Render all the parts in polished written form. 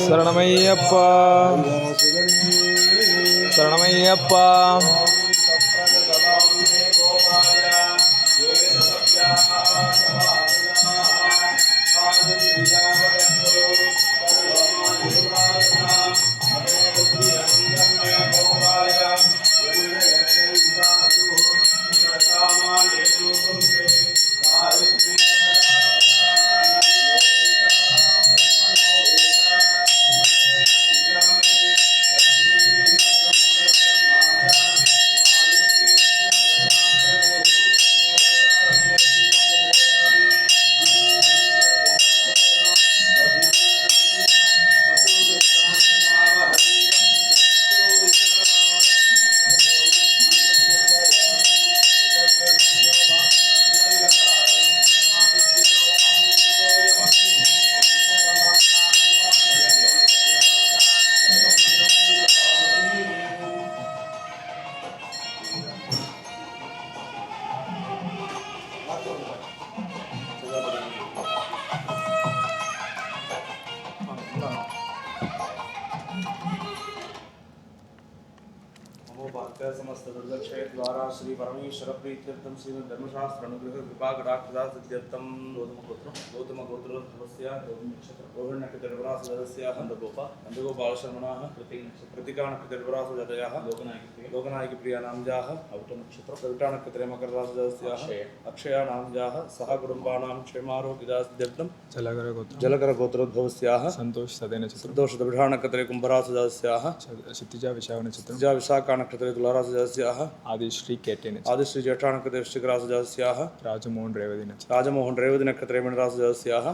சரணமையப்பா சரணமையப்பா. समस्त दुर्गक्षय द्वारा श्री परमेश्वर प्रीत्यर्थम श्रीमद् धर्मशास्त्र अनुग्रह कृपा कटाक्षदा सिद्ध्यर्थम गौतम गोत्रोद्भवस्य रोहिणी नक्षत्रपरासुरस्याः नन्दगोपाल शर्मणाः कृतिका नक्षत्रपरासुजातयाः लोकनायकी प्रिया नामजाः अविटा नक्षत्रे मकररासुजातस्याः अक्षया नामजाः सह कुटुम्बानां क्षेमारोग्यदा सिद्ध्यर्थम जलकर गोत्रोद्भवस्याः संतोष दविढा नक्षत्रे कुम्भरासुजातस्याः क्षितिजा विशाखा नक्षत्रे तुलारासुजातस्याः आदिश्री जेठा नक्षत्रे वृश्चिकरासुजातस्याः राजमोहन रेवती नक्षत्रे मीनरासुजातस्याः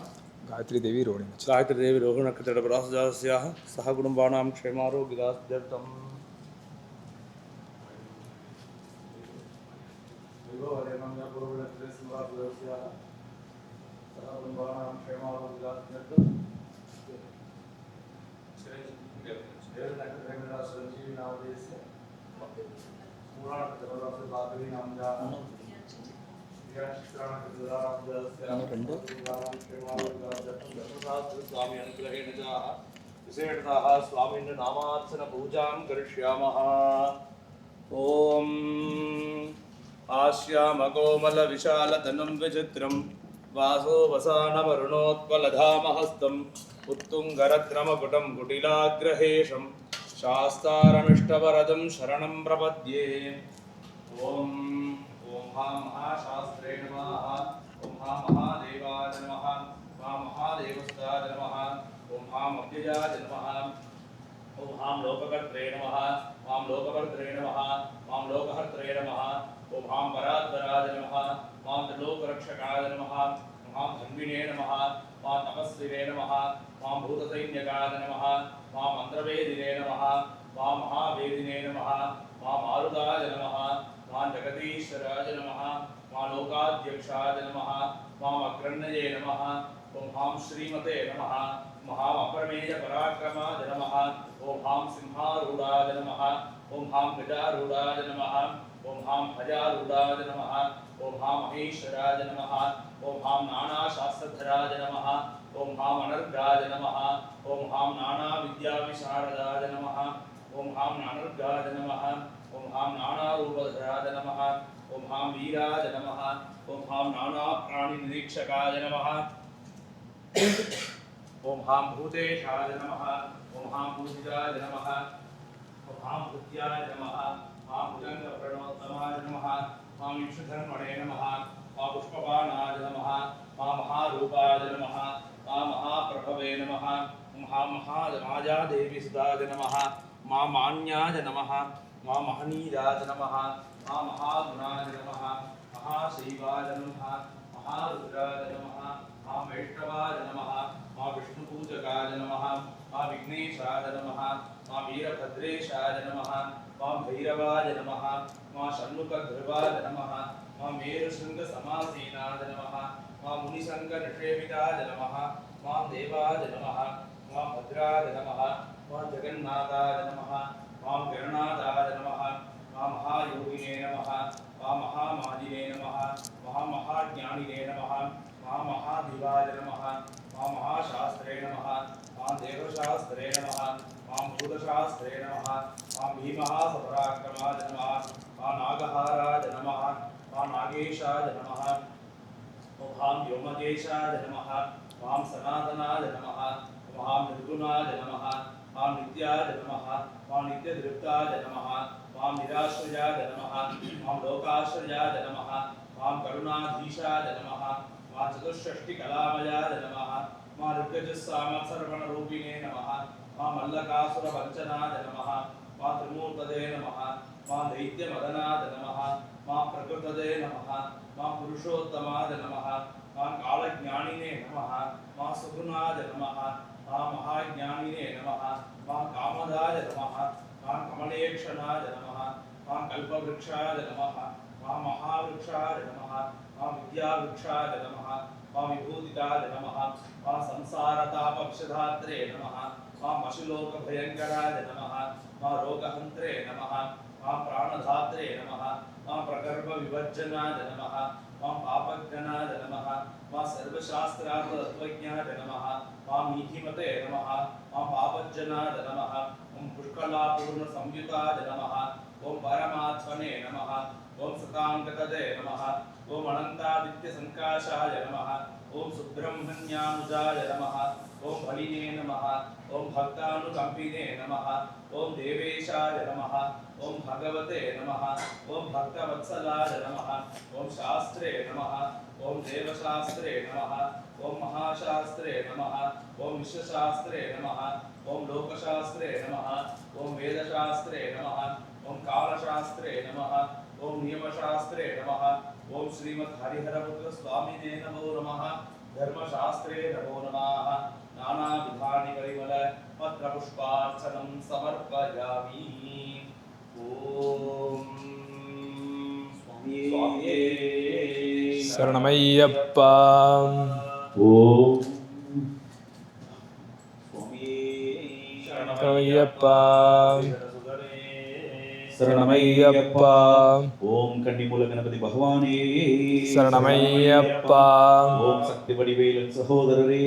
गायत्री देवी रोहिणी नक्षत्रे रासुजातस्याः सह कुटुम्बानां क्षेमारोग्यदा सिद्ध्यर्थम स्वामी अनुग्रहेण विशेषतः स्वामी नामार्चन पूजां करिष्यामः। ओम आश्याम कोमल विशाल धनं विचित्रं वासो वसानमरुणोत्पलधामहस्तं उत्तुङ्गरत्नमकुटं कुटिलाग्रहेशं शास्तारमिष्टवरदं शरणं प्रपद्ये। ओम हां महाशास्त्रे नमः। ओम हां महादेवाय नमः। मां महादेवस्ताय नमः। ओम हां अव्ययाय नमः। ओम हां लोककर्त्रे नमः। मां लोककर्त्रे नमः। मां लोकहर्त्रे नमः। ओम हां परात्पराय नमः। मां त्रिलोकरक्षकाय नमः। मां धन्विने नमः। मां तपस्विने नमः। मां भूतसैन्यकाय नमः। मां मन्त्रवेदिने नमः। मां महावेदिने नमः। मां मारुताय नमः। मां जगदीश्वराय नमः। मां लोकाध्यक्षाय नमः। मां अग्रण्ये नमः। ओम हां श्रीमते नमः। महामप्रमेय पराक्रमाय नमः। ओम हां सिंहारूढ़ाय नमः। ओम हां गजारूढ़ाय नमः। ओम हां भजारूढ़ाय नमः। ओम हां महेश्वराय नमः। ओम हां नानाशास्त्रधराय नमः। ओम हां अनर्गाय नमः। ओम हां नानाविद्याविशारदाय नमः। ओम हां अनर्गाय नमः। ओम हां नानारूपधराय नमः। ओम हां वीराय नमः। ओम हां नानाप्राणिनिरीक्षकाय नमः। ओम हां भूतेशाय नमः। ओम हां पूजिताय नमः। ओम हां भृत्याय नमः। मां भुजङ्गप्रणोत्तमाय नमः। मां विक्षुधन्वणे नमः। मां पुष्पपाणाय नमः। मां महारूपाय नमः। मां महाप्रभवे नमः। मां महादेवी सुधाय नमः। मां मान्याय नमः। मां महनीयाय नमः। मां महागुणाय नमः। महाशैवाय नमः। महारुद्राय नमः। मां वैष्णवाय नमः। मां विष्णुपूजकाय नमः। मां विघ्नेशाय नमः। मां वीरभद्रेशाय नमः। मां भैरवाय नमः। मां षण्मुखध्रुवाय नमः। मां मेरुशृङ्गसमासीनाय नमः। मां मुनिसङ्गनिषेविताय नमः। मां देवाय नमः। मां भद्राय नमः। मां जगन्नाथाय नमः। मां गणनाथाय नमः। मां महायोगिने नमः। मां महामाजिने नमः। मां महाज्ञानिने नमः। मां महादिवाय नमः। मां महाशास्त्रे शास्त्रे नमः मां देवशास्त्रे नमः मां भूतशास्त्रे नमः मां भीमः सपराक्रमाय नमः मां नागहाराय नमः मां नागेशाय नमः मां व्योमकेशाय नमः मां सनातनाय नमः मां निर्गुणाय नमः मां नित्याय नमः मां नित्यदृप्ताय नमः मां निराश्रयाय नमः मां लोकाश्रयाय नमः मां करुणाधीशाय नमः मां चतुष्षष्टिकलामयाय नमः मां ऋग्यजुस्सामसर्वणरूपिणे नमः मां मल्लकासुरवञ्चनाय नमः मां त्रिमूर्तदे नमः मां दैत्यमदनाय नमः मां प्रकृतदे नमः मां पुरुषोत्तमाय नमः मां कालज्ञानिने नमः मां सुगुणाय नमः मां महाज्ञानिने नमः मां कामदाय नमः मां कमलेक्षणाय नमः मां कल्पवृक्षाय नमः मां महावृक्षाय नमः मां विद्यावृक्षाय नमः मां विभूतिकाय नमः मां संसारतापविषधात्रे नमः मां पशुलोकभयङ्कराय नमः मां रोगहन्त्रे नमः मां प्राणधात्रे नमः मां प्रगर्भविवर्जनाय नमः मां पापज्ञनाय नमः मां सर्वशास्त्रार्थतत्त्वज्ञाय नमः मां नीतिमते नमः मां पापज्जनाय नमः ओं पुष्कलापूर्णसंयुताय नमः ओं परमात्मने नमः ओं सताङ्गतदे नमः ओं अनन्तादित्यसङ्काशाय नमः ओं सुब्रह्मण्यानुजाय नमः ओं बलिने नमः ओं भक्तानुकम्पिने नमः ओं देवेशाय नमः ओं भगवते नमः ओं भक्तवत्सलाय नमः ओं शास्त्रे नमः ओं देवशास्त्रे नमः ओं महाशास्त्रे नमः ओं विश्वशास्त्रे नमः ओं लोकशास्त्रे नमः ओं वेदशास्त्रे नमः ओं कालशास्त्रे नमः ओं नियमशास्त्रे नमः ओं श्रीमद्हरिहरपुत्र स्वामिने नमो नमः धर्मशास्त्रे नमो नमः नानाविधानि परिमल पत्रपुष्पार्चनं समर्पयामि ओम स्वामी शरणमय्यप्पा ओम स्वामी शरणमय्यप्पा शरणमय्यप्पा ओम कन्निमूल गणपति भगवाने शरणमय्यप्पा ओम शक्ति वडिवेलन सहोदररे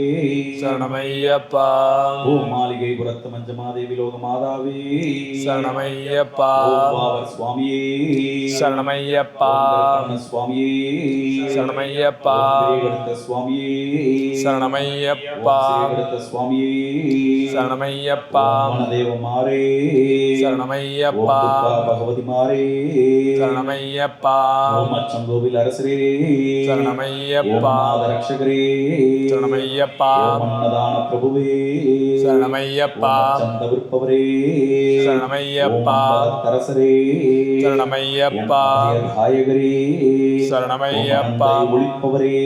शरणमय्यप्पा ओम मालिगै पुरत्त मंजमादेवी लोक मातावे शरणमय्यप्पा ओम बाबर स्वामिये शरणमय्यप्पा ओम स्वामिये शरणमय्यप्पा श्रीगणत स्वामिये शरणमय्यप्पा श्रीगणत स्वामिये शरणमय्यप्पा मनदेव मारे शरणमय्यप्पा भगवती मारे शरणमय्यप्पा ओम अच्चंगोविल अरसरे शरणमय्यप्पा ओम रक्षकरे शरणमय्यप्पा ओम अन्नदान प्रभुवे शरणमय्यप्पा चंदविर्पवरे शरणमय्यप्पा तरसरे शरणमय्यप्पा धायगरे शरणमय्यप्पा ஒளிப்பவரே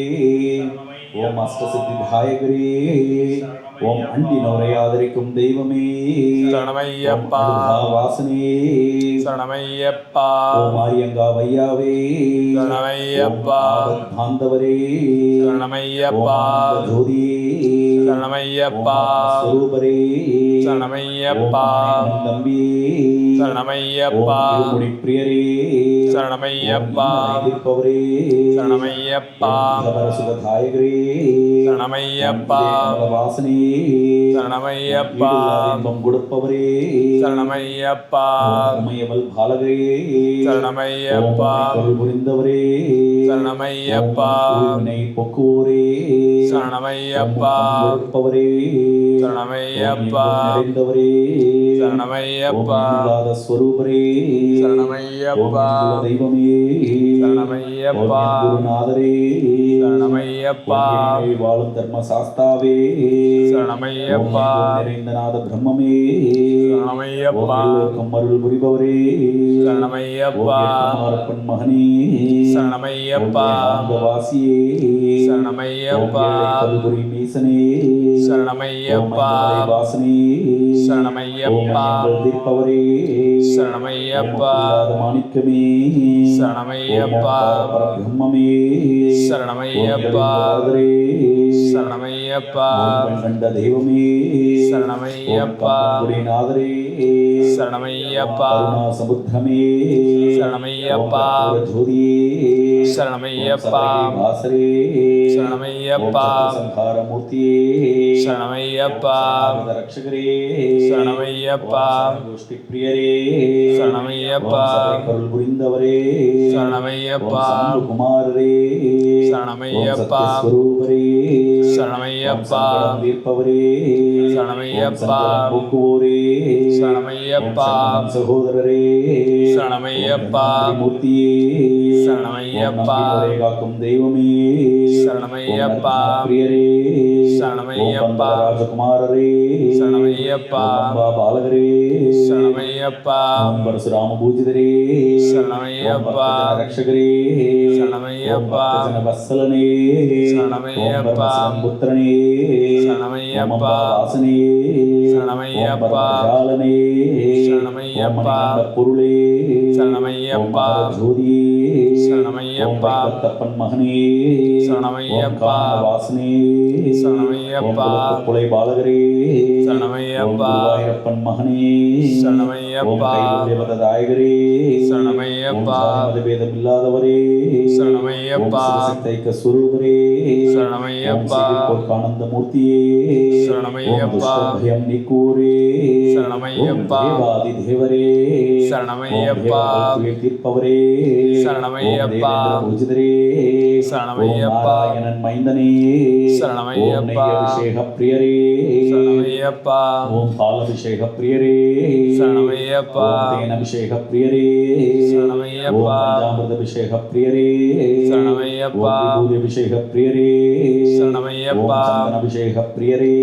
ஓம் அஷ்டசித்திதாயகரே ஓம் அண்டினோரை ஆதரிக்கும் தெய்வமே शरणमय्यप्पा வாசனே शरणमय्यप्पा ஓம் ஆரியங்கா வையாவே शरणमय्यप्पा பாந்தவரே शरणमय्यप्पा ஜோதியே शरणमय्यप्पा ஸ்வரூபரே शरणमय्यप्पा நம்பியே शरणमय्यप्पा முனிப்பிரியரே शरणमय्यप्पा இருப்பவரே शरणमय्यप्पा சுகதாயகரே शरणमय्यप्पा வாசனே शरणमय्यप्पा இன்பம் கொடுப்பவரே शरणमय्यप्पा உமையவள் பாலகரே शरणमय्यप्पा பொருள் புரிந்தவரே शरणमय्यप्पा வினை போக்குவோரே शरणमय्यप्पा கொடுப்பவரே शरणमय्यप्पा நிறைந்தவரே शरणमय्यप्पा ஸ்வரூபரே शरणमय्यप्पा தெய்வமே शरणमय्यप्पा குருநாதரே शरणमय्यप्पा வாழும் தர்ம சாஸ்தாவே शरणमय्यप्पा நிறைந்த நாத பிரம்மமே शरणमय्यप्पा அருள் புரிபவரே शरणमय्यप्पा அர்ப்பன் மகனே शरणमय्यप्पा வாசியே शरणमय्यप्पा கல்புரி மீசனே शरणमय्यप्पा வாசனே शरणमय्यप्पा தீர்ப்பவரே शरणमय्यप्पा மாணிக்கமே शरणमय्यप्पा பிரம்மமே शरणमय्यप्पा शरणमय्यप्पा சரணமையப்பா ஓம் கண்ட தெய்வமே சரணமையப்பா நாதரே சரணமையப்பா கருணா சமுத்திரமே சரணமையப்பா ஜோதியே சரணமையப்பா வாசரே சரணமையப்பா சங்கார மூர்த்தியே சரணமையப்பா ரட்சகரே சரணமையப்பா கோஷ்டி பிரியரே சரணமையப்பா அருள் புரிந்தவரே சரணமையப்பா குமாரரே சரணமையப்பா ஸ்வரூபரே சரணமையப்பா தீர்ப்பவரே சரணமையப்பா போக்குவோரே சரணமையப்பா சகோதரரே சரணமையப்பா மூர்த்தியே சரணமையப்பா காக்கும் தெய்வமே சரணமையப்பா பிரியரே சரணமையப்பா ராஜகுமாரரே சரணமையப்பா பாலகரே சரணமையப்பா பரசுராம பூஜிதரே சரணமையப்பா ரட்சகரே சரணமையப்பா வத்சலனே சரணமையப்பா புத்திரனே சரணமையப்பா வாசனே சரணமையப்பா ஜாலனே சரணமையப்பா பொருளே சரணமையப்பா ஜோதியே சரணமையப்பா தப்பன் மகனே சரணமையப்பா வாசனே சரணமையப்பா புலை பாலகரே சரணமையப்பா அப்பன் மகனே சரணமையப்பா தேவதாயகரே சரணமையப்பா வேதம் இல்லாதவரே சரணமையப்பா தைக்க சுரூபரே சரணமையப்பா ஆனந்த மூர்த்தியே சரணமையப்பா பயம் நீக்கூரே சரணமையப்பா தேவாதி தேவரே சரணமையப்பா தீர்ப்பவரே சரணமையப்பா பூஜிதரே சரணமையப்பா நாராயணன் மைந்தனே சரணமையப்பா அபிஷேக பிரியரே சரணமையப்பா ஓம் பாலபிஷேக பிரியரே சரணமையப்பா தேனபிஷேக பிரியரே சரணமையப்பா அமிர்தபிஷேக பிரியரே சரணமையப்பா அபிஷேக பிரியரே சரணமையப்பா அபிஷேக பிரியரே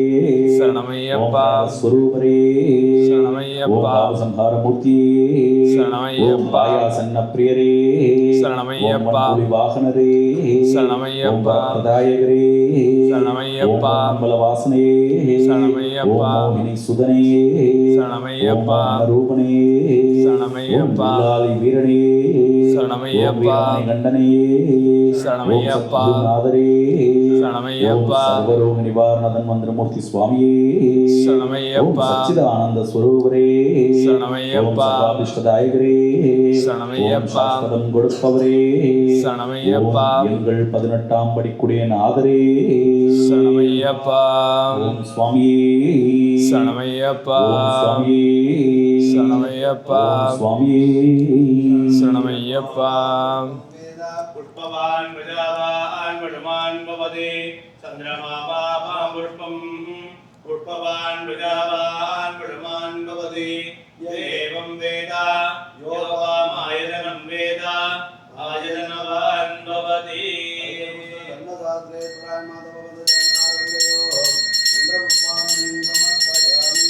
சரணமையப்பா ஸ்வரூபரே சரணமையப்பா சம்ஹார மூர்த்தி சரணமையப்பா சன்ன பிரியரே சரணமையப்பா வாகனரே சரணமையப்பா பிரதாயகரே சரணமையப்பா வாசனே சரணமையப்பா மோகினி சுதனே சரணமையப்பா ரூபனே சரணமையப்பா வீரனே சரணமையப்பா கண்டனே சரணமையப்பா நாதரே சரணமையப்பா சர்வரோக நிவாரணதன் மந்திரமூர்த்தி சுவாமியே சரணமையப்பா சச்சிதானந்த ஸ்வரூபரே சரணமையப்பா அபிஷ்டதாயகரே சரணமையப்பா கொடுப்பவரே சரணமையப்பா எங்கள் 18ஆம் படிக்குடைய நாதரே சரணமையப்பா ஓம் சுவாமியே சரணமையப்பா சுவாமியே சரணமையப்பா சுவாமியே சரணமையப்பா புஷ்பவான் பிரஜாவான் படுமான் பவதே சந்திரமா பாபாம் புஷ்பம் புஷ்பவான் பிரஜாவான் படுமான் பவதே தேவம் வேதா யோகாம் ஆயதனம் வேதா ஆயதனவான் பவதே अन्नदात्रे प्राणमाधववदनारण्यो चन्द्रपुष्पाञ्जलिं समर्पयामि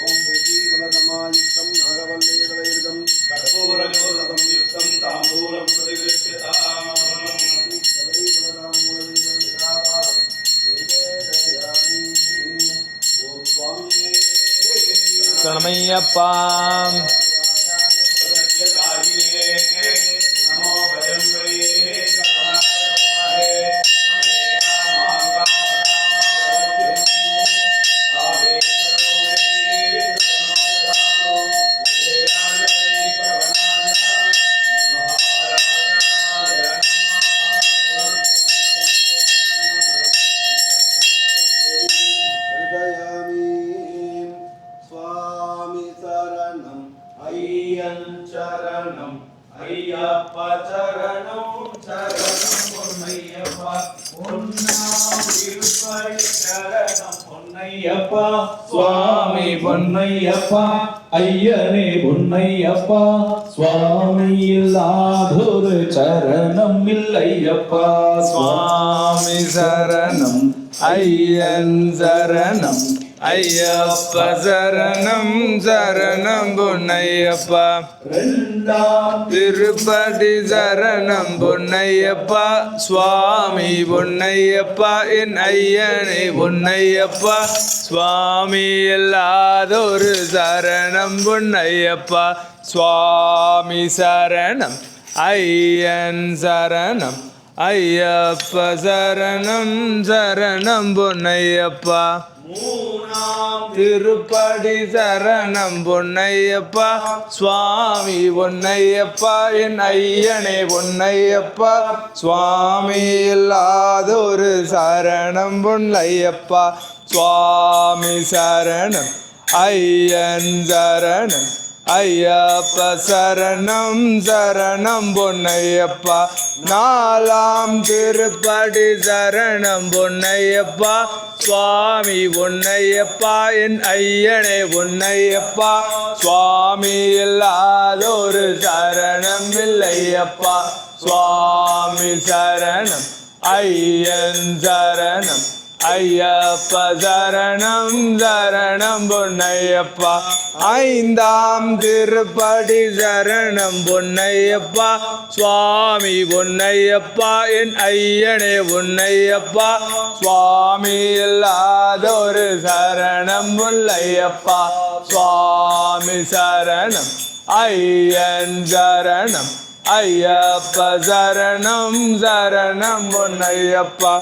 ॐ भूतिबलसमायुक्तं नागवल्लीदलयुक्तं कर्पूरजोदकं युक्तं ताम्बूलं प्रतिगृह्यताम् சரணமையப்பா नमो भजं स्वामी शरणं ஐயன் சரணம் ஐயப்பா சரணம் சரணம் பொன்னையப்பா பொன்னாம் திருப்பதி சரணம் பொன்னையப்பா சுவாமி பொன்னையப்பா ஐயனே பொன்னையப்பா சுவாமி இல்லாதொரு சரணம் இல்லையப்பா சுவாமி சரணம் ஐயன் சரணம் ஐயப்ப சரணம் சரணம் பொன்னையப்பா திருப்பதி சரணம் பொன்னையப்பா சுவாமி பொன்னையப்பா என் ஐயனே பொன்னையப்பா சுவாமி இல்லாதொரு சரணம் பொன்னையப்பா சுவாமி சரணம் ஐயன் சரணம் ஐயப்ப சரணம் சரணம் பொன்னையப்பா மூணாம் திருப்படி சரணம் பொன்னையப்பா சுவாமி பொன்னையப்பா என் ஐயனே பொன்னையப்பா சுவாமி இல்லாதொரு சரணம் பொன்னையப்பா சுவாமி சரணம் ஐயன் சரணம் ஐயப்ப சரணம் சரணம் பொன்னையப்பா நாலாம் திருப்படி சரணம் பொன்னையப்பா சுவாமி பொன்னையப்பா என் ஐயனே பொன்னையப்பா சுவாமி இல்லாதொரு சரணம் இல்லையப்பா சுவாமி சரணம் ஐயன் சரணம் ஐயப்ப சரணம் சரணம் பொன்னையப்பா ஐந்தாம் திருப்படி சரணம் பொன்னையப்பா சுவாமி பொன்னையப்பா என் ஐயனே பொன்னையப்பா சுவாமி இல்லாதொரு சரணம் பொன்னையப்பா சுவாமி சரணம் ஐயன் சரணம் ஐயப்ப சரணம் சரணம் பொன்னையப்பா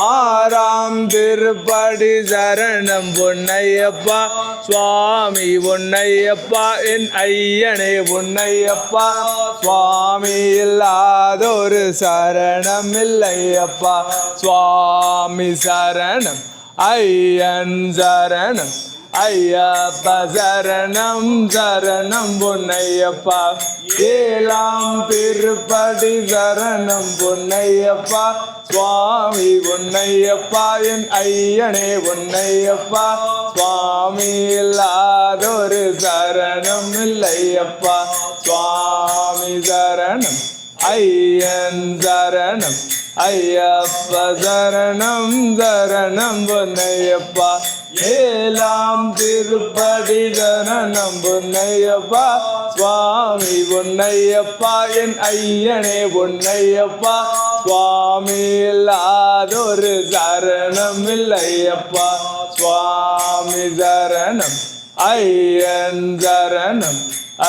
ஆறாம் திருப்படி சரணம் பொன்னையப்பா சுவாமி பொன்னையப்பா என் ஐயனே பொன்னையப்பா சுவாமி இல்லாதொரு சரணம் இல்லையப்பா சுவாமி சரணம் ஐயன் சரணம் ஐயப்ப சரணம் சரணம் பொன்னையப்பா ஏழாம் திருப்படி சரணம் பொன்னையப்பா சுவாமி பொன்னையப்பா என் ஐயனே பொன்னையப்பா சுவாமி இல்லாதொரு சரணம் இல்லையப்பா சுவாமி சரணம் ஐயன் சரணம் ஐயப்ப சரணம் சரணம் பொன்னையப்பா ஏழாம் திருப்படி சரணம் பொன்னையப்பா சுவாமி பொன்னையப்பா என் ஐயனே பொன்னையப்பா சுவாமி இல்லாதொரு சரணம் இல்லையப்பா சுவாமி சரணம் ஐயன் சரணம்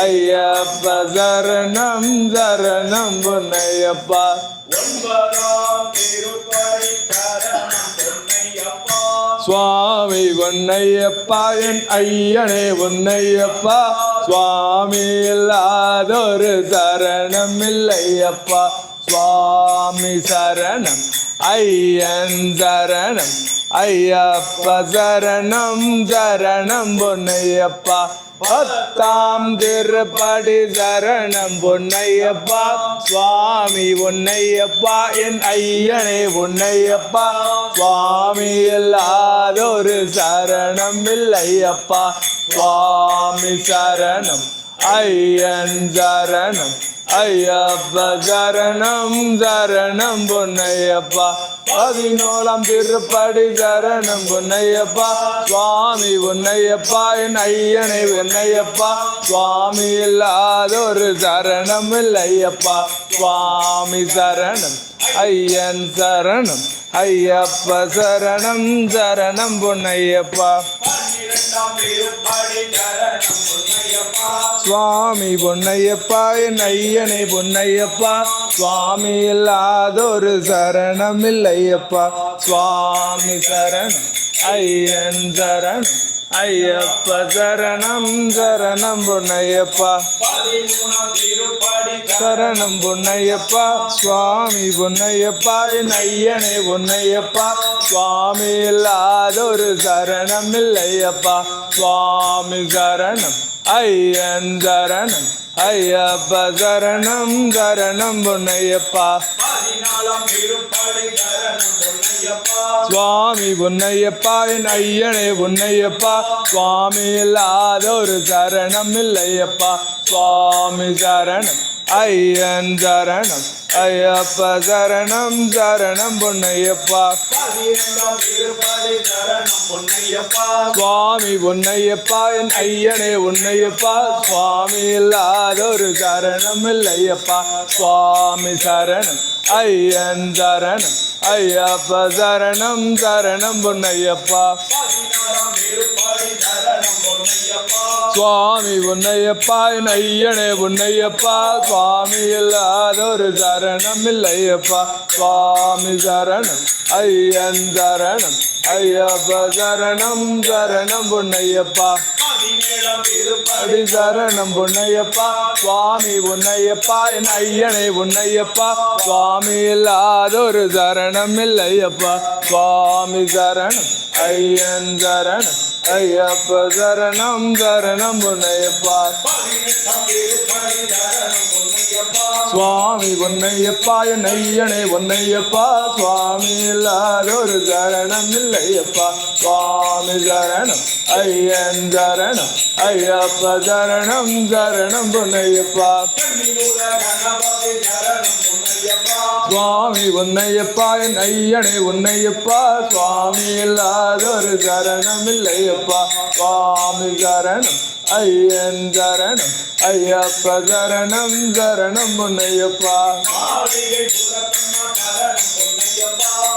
ஐயப்ப சரணம் சரணம் பொன்னையப்பா ஒன்பதாம் திருப்படி சரணம் பொன்னையப்பா சுவாமி பொன்னையப்பா என் ஐயனே பொன்னையப்பா சுவாமி இல்லாதொரு சரணம் இல்லையப்பா சுவாமி சரணம் ஐயன் சரணம் ஐயப்ப சரணம் சரணம் பொன்னையப்பா பத்தாம் திருப்படி சரணம் பொன்னையப்பா சுவாமி பொன்னையப்பா என் ஐயனே பொன்னையப்பா சுவாமி இல்லாதொரு சரணம் இல்லையப்பா சுவாமி சரணம் ஐயன் சரணம் ஐயப்ப சரணம் சரணம் பொன்னையப்பா பதினோராம் திருப்படி சரணம் பொன்னையப்பா சுவாமி பொன்னையப்பா என் ஐயனை பொன்னையப்பா சுவாமி இல்லாதொரு சரணம் இல்லையப்பா சுவாமி சரணம் ஐயன் சரணம் ஐயப்ப சரணம் சரணம் பொன்னையப்பா பன்னிரண்டாம் திருப்படி சரணம் பொன்னையப்பா சுவாமி பொன்னையப்பா என் ஐயனை பொன்னையப்பா சுவாமி இல்லாதொரு சரணம் இல்லையப்பா சுவாமி சரணம் ஐயன் சரணம் ஐயப்ப சரணம் சரணம் பொன்னையப்பா பதிமூணாம் திருப்படி சரணம் பொன்னையப்பா சுவாமி பொன்னையப்பா என் ஐயனே பொன்னையப்பா சுவாமி இல்லாதொரு சரணம் இல்லையப்பா சுவாமி சரணம் ஐயன் சரணம் ஐயப்ப சரணம் சரணம் பொன்னையப்பா பதினாலாம் திருப்படி சரணம் பொன்னையப்பா சுவாமி பொன்னையப்பா என் ஐயனே பொன்னையப்பா சுவாமி இல்லாதொரு சரணம் இல்லையப்பா சுவாமி சரணம் ஐயன் சரணம் ஐயப்ப சரணம் சரணம் பொன்னையப்பா பதினெண்டாம் திருப்படி சரணம் பொன்னையப்பா சுவாமி பொன்னையப்பா என் ஐயனே பொன்னையப்பா சுவாமி இல்லாதொரு சரணம் இல்லையப்பா சுவாமி சரணம் ஐயன் சரணம் ஐயப்ப சரணம் சரணம் பொன்னையப்பா பதினாறாம் திருப்படி சரணம் பொன்னையப்பா சுவாமி பொன்னையப்பா என் ஐயனே பொன்னையப்பா சுவாமி இல்லாதொரு சரணம் இல்லையப்பா சுவாமி சரணம் ஐயன் சரணம் ஐயப்ப சரணம் சரணம் பொன்னையப்பா அடி சரணம் பொன்னையப்பா சுவாமி பொன்னையப்பா என் ஐயனை பொன்னையப்பா சுவாமி இல்லாதொரு சரணம் இல்லையப்பா சுவாமி சரணம் ஐயன் சரணம் ஐயப்ப சரணம் சரணம் பொன்னையப்பா சுவாமி பொன்னையப்பா என் ஐயனை பொன்னையப்பா சுவாமி இல்லாதொரு சரணம் இல்லையப்பா சுவாமி சரணம் ஐயன் சரணம் ஐயப்ப சரணம் சரணம் பொன்னையப்பா சுவாமி பொன்னையப்பா என் ஐயனை பொன்னையப்பா சுவாமி இல்லாதொரு சரணம் இல்லையப்பா சுவாமி சரணம் ஐயன் சரணம் ஐயப்ப சரணம் சரணம் பொன்னையப்பா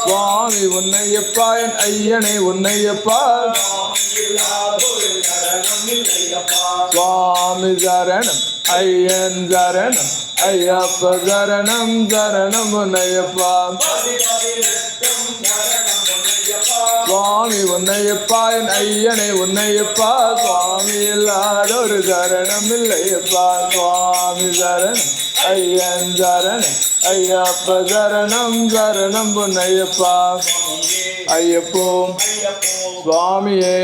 சுவாமி பொன்னையப்பா என் ஐயனை பொன்னையப்பா சுவாமி சரணம் ஐயன் சரணம் ஐயப்ப சரணம் சரணம் பொன்னையப்பா சுவாமி பொன்னையப்பா என் ஐயனை பொன்னையப்பா சுவாமி இல்லாதொரு சரணம் இல்லையப்பா சுவாமி சரணம் ஐயன் சரணம் ஐயப்ப சரணம் சரணம் பொன்னையப்பா ஐயப்போ சுவாமியே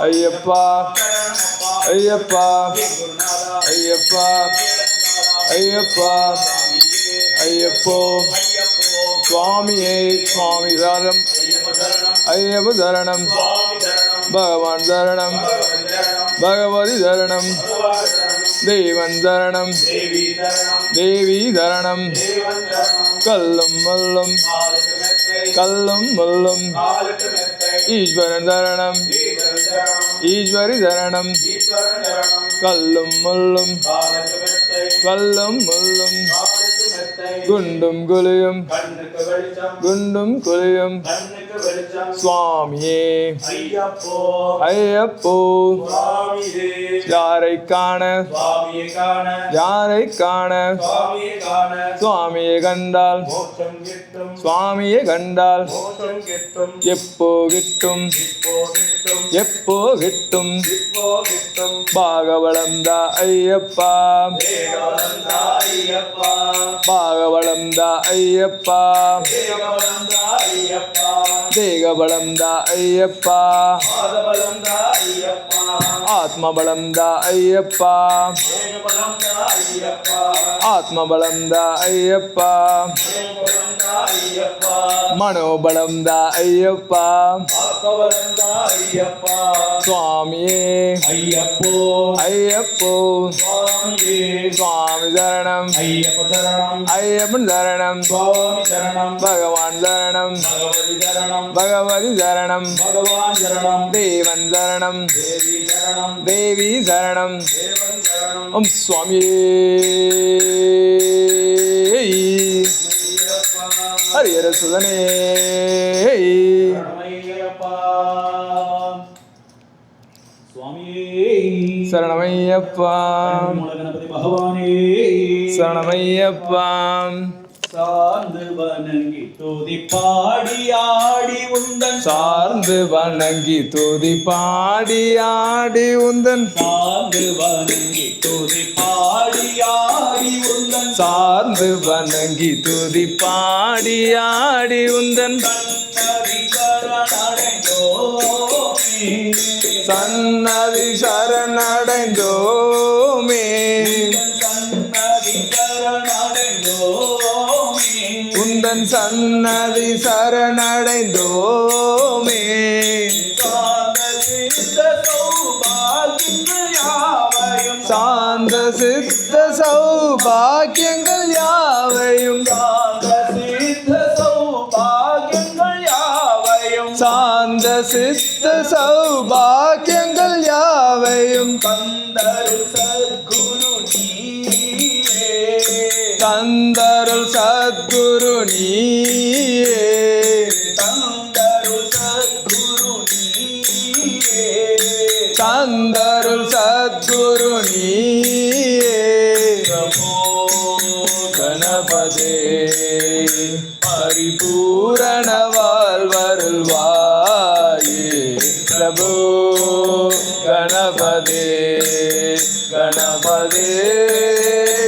ஐயப்பா ஐயப்பா ஐயப்பா ஐயப்பா ஐயப்போ சுவாமியே சுவாமி சரணம் ஐயப்ப சரணம் பகவான் சரணம் பகவதி சரணம் தேவன் சரணம் தேவி சரணம் கல்லும் மல்லும் கல்லும் முள்ளும் ஈஸ்வரன் சரணம் ஈஸ்வரி சரணம் கல்லும் முள்ளும் கல்லும் முள்ளும் குண்டும் குலியும் குண்டும் குலியும் சுவாமியே ஐயப்போ யாரை காண யாரை காண சுவாமியை கண்டால் சுவாமியை கண்டால் எப்போ கிட்டும் எப்போ கிட்டும் பாகவளந்தா ஐயப்பா பாகவளந்தா ஐயப்பா தேகபலந்தா ஐயப்பா ஆத்மபலந்தா ஐயப்பா ஆத்மபலந்தா ஐயப்பா மனோபலந்தா ஐயப்பா சுவாமியே ஐயப்போ ஐயப்போ சுவாமி சரணம் ஐயப்பன் சரணம் பகவான் சரணம் பகவதி சரணம் தேவன் சரணம் தேவி சரணம் ஓம் சுவாமியே ஹரிஹர சுதனே சரணமையப்பா கணபதி பகவானே சரணமையப்பா சார்ந்து வணங்கி துதி பாடி ஆடி உந்தன் சார்ந்து வணங்கி துதி பாடி ஆடி உந்தன் சார்ந்து வணங்கி துதி பாடி ஆடி உந்தன் சார்ந்து வணங்கி துதி பாடி ஆடி உந்தன் சன்னதி சரணடைந்தோமே சன்னதி சரணடைந்தோமே உந்தன் சன்னதி சரணடைந்தோமே சாந்த சித்த சௌபாகியங்கள் யாவையும் சாந்த சித்த சௌபாகியங்கள் யாவையும் தந்தருள் சத்குரு நீயே தந்தருள் சத்குரு நீயே தந்தருள் சத்குரு நீயே தந்தருள் சத்குரு நீயே நமோ கணபதே பிரபு கணபதே கணபதே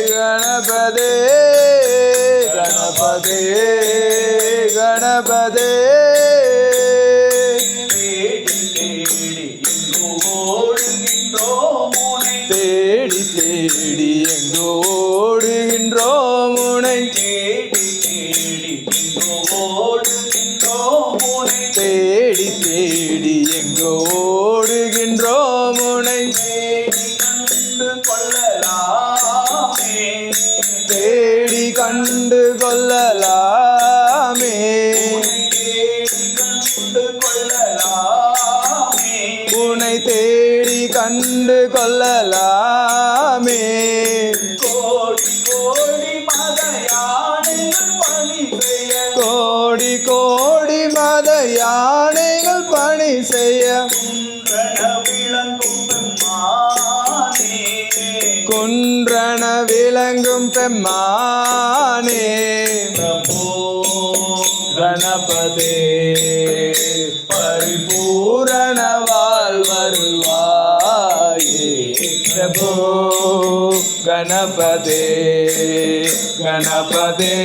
கணபதே கணபதே கணபதே தேடி தேடி எங்கு ஓடுகின்றோம் உனை தேடி தேடி எங்கு ஓடுகின்றோம் உனை தேடி கண்டு கொள்ளலாமே உனை தேடி கண்டு கொள்ளலாமே கோடி கோடி மத யானைகள் பணி செய்ய குன்றன விளங்கும் பெம்மானே கணபதே பரிபூரண வாழ்வருள்வாயே பிரபு கணபதே கணபதே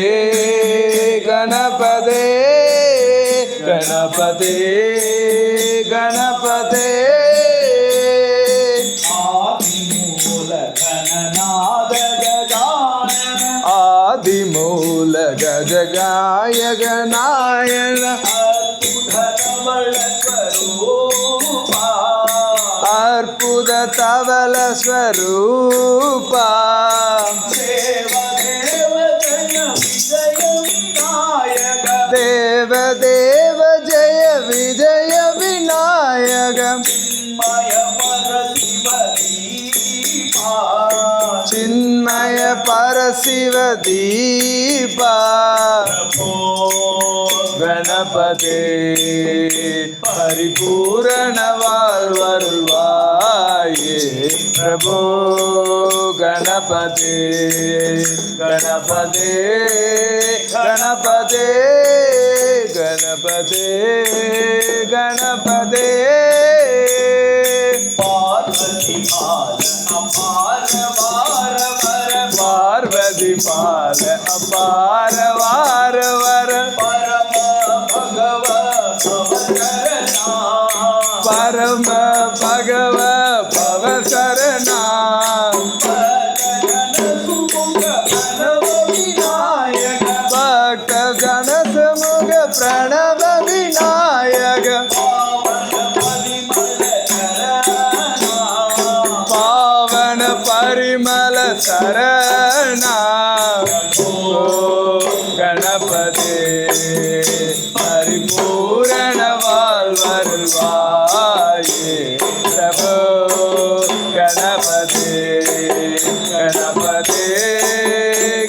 கணபதே கணபதே கணபதே ஆதிமூல கஜகாயக நாயன அற்புத தவல ஸ்வரூபா தேவ தேவ ஜெய விஜய விநாயக சின்மய பரசிவ தீபா கணபதே பரிபூரண வாழ்வருள்வாயே பிரபு கணபதே கணபதே கணபதே கணபதே கணபதே பார்வதி பால அபார வார வர பரம பகவ பவசரணா பக்த ஜனசமுக பிரணவ விநாயக பாவன பரிமள சரணா கணபதே பரிபூரண வாழ்வருள்வாயே பிரபு கணபதே கணபதே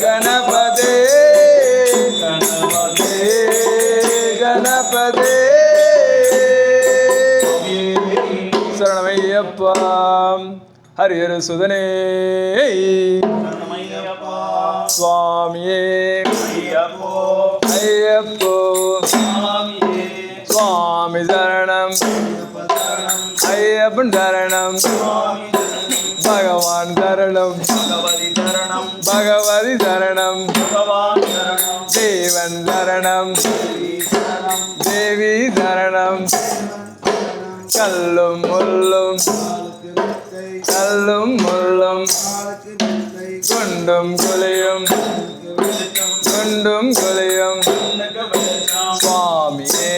கணபதே கணபதே கணபதே சரணமையப்பா ஹரிஹர சுதனே சுவாமியே ஐயப்போ சுவாமி சரணம் ஐயப்பன் சரணம் பகவான் சரணம் பகவதி சரணம் தேவன் சரணம் தேவி சரணம் கல்லும் முள்ளும் கல்லும் முள்ளும் குண்டும் குலையும் குண்டும் குலையும் சுவாமியே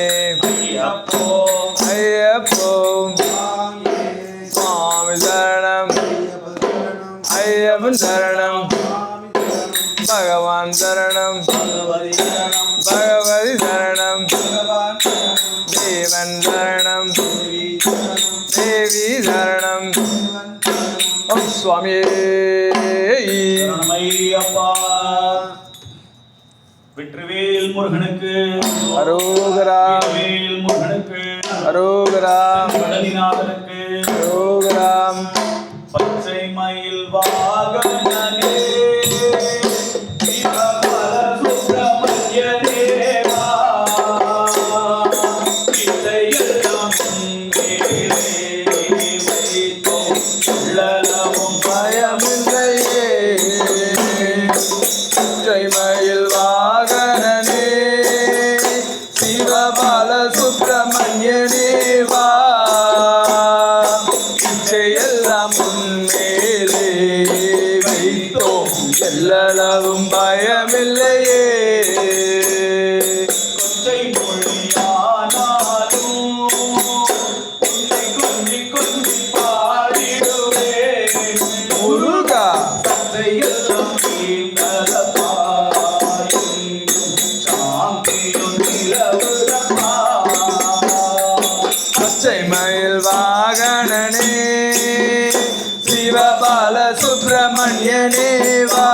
ஐயப்போ சுவாமி சரணம் ஐயப்பன் சரணம் பகவான் சரணம் பகவதி சரணம் தேவன் சரணம் தேவி சரணம் ஓம் சுவாமியே வெற்றிவேல் முருகனுக்கு அரோகரா வேல் முருகனுக்கு அரோகரா கடலிநாதனுக்கு அரோகரா பச்சை மயில் வாகனனே சுப்பிரமணிய தேவா இதையெல்லாம் சுப்பிரமணியனேவா இச்சையெல்லாம் உன்மேலே வைத்தோம் எல்லளவும் பயமில்லையே கொச்சை மொழியானாலும் உன்னை கொஞ்சி கொஞ்சி பாடிடுவேன் முருகா சத்தையெல்லாம் தீர்ந்ததப்பாயும் சாந்தியும் நிலவுதப்பா பச்சை மயில் வாகனனே சிவபால சுப்பிரமணியனேவா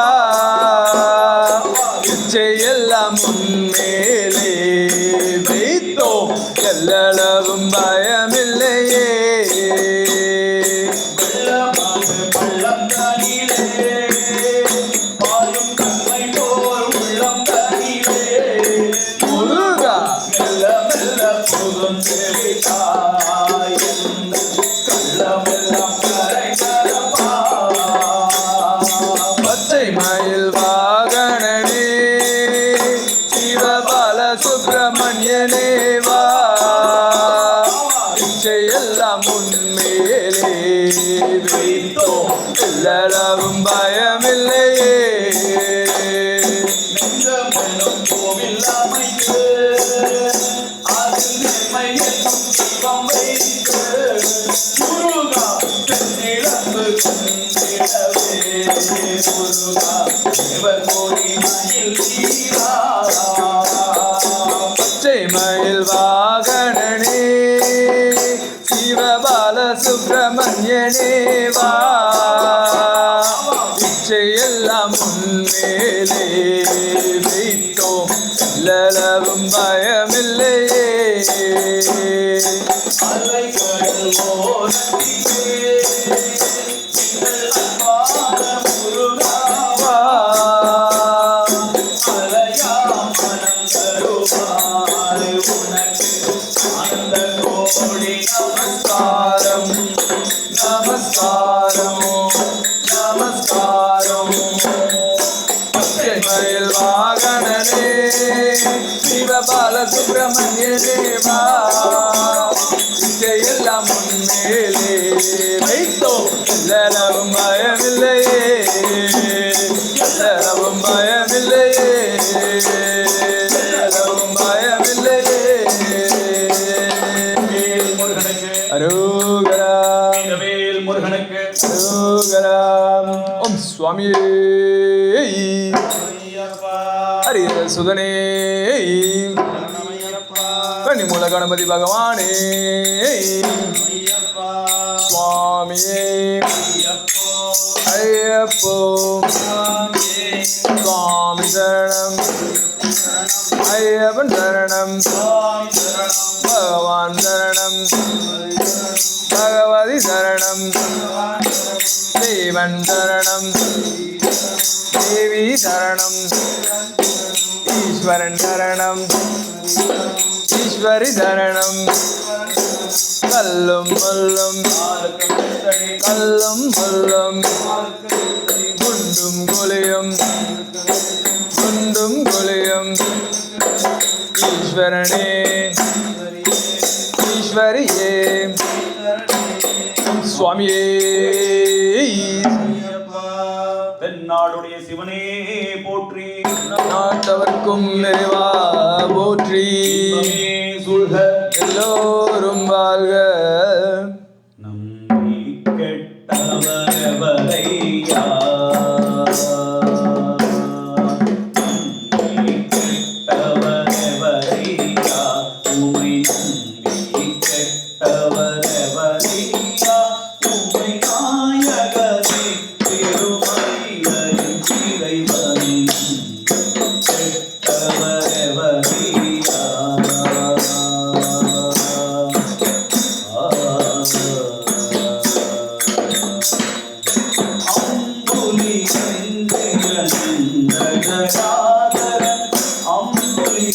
இச்சையெல்லாம் உன்மேலே வைத்தோம் எல்லளவும் பயமில்லையே வெள்ளமாது பள்ளம் தனிலே பாயும் கண்மை போர் உள்ளம் தனிலே முருகா மெல்ல மெல்ல புகுந்து விட்டாய் கள்ளமெல்லாம் கரைந்ததப்பா பச்சை மயில் வாகனனே சிவபால சுப்பிரமணியனேவா இச்சையெல்லாம் உன்மேலே வைத்தோம் எல்லளவும் பயமில்லையே நெஞ்சமெனும் கோவில் அமைத்து அதில் நன்மை என்னும் தீபம் வைத்து முருகா தென்னிழந்து கொண்டிடவே முருகா இவர் கோடி மயில் தீரா பச்சை மயில் வாகனனே சிவபால சுப்பிரமணியனேவா இச்சையெல்லாம் உன்மேலே வைத்தோம் எல்லளவும் பயமில்லையே அலைகள் ஓரத்திலே எங்கள் அன்பான முருகாவா அலையா மனம் தருவாரு உனக்கு ஆனந்த கோடி நமஸ்காரம் நமஸ்காரம் நமஸ்காரம் பச்சை மயில் வாகனனே சிவபால சுப்பிரமணியனேவா இச்சையெல்லாம் உன்மேலே வைத்தோம் எல்லளவும் பயமில்லையே எல்லளவும் பயமில்லையே எல்லளவும் பயமில்லையே வேல் முருகனுக்கு அரோகரா வேல் முருகனுக்கு அரோகரா ஓம் சுவாமியே ஹரிஹர சுதனே கன்னிமூல கணபதி பகவானே சுவாமியே ஐயப்போ சுவாமி சரணம் ஐயப்பன் சரணம் பகவான் சரணம் பகவதி சரணம் தேவன் சரணம் தேவி சரணம் ஈஸ்வரன் சரணம் ஈஸ்வரி சரணம் கல்லும் முள்ளும் கல்லும் முள்ளும் குண்டும் குழியும் குண்டும் குழியும் ஈஸ்வரனே ஈஸ்வரியே சுவாமியே தென்னாடுடைய சிவனே போற்றி நாட்டவர்க்கும் நிறைவா போற்றி இன்பமே சூழ்க எல்லோரும் வாழ்க நம்பி கெட்டவரையா நம்பி கெட்டவரையா உமை நம்பி கெட்டவரையா உமை நாயகனே திருமலையின் இறைவனே அம்புலி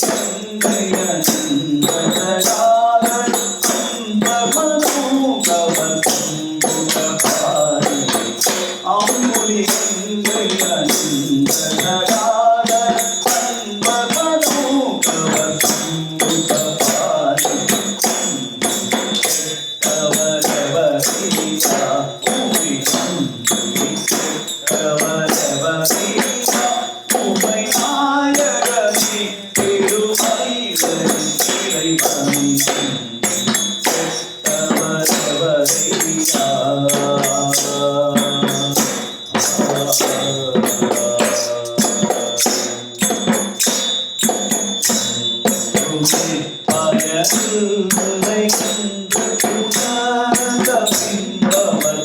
இல்லை என்று உணர்ந்த பின்பவர்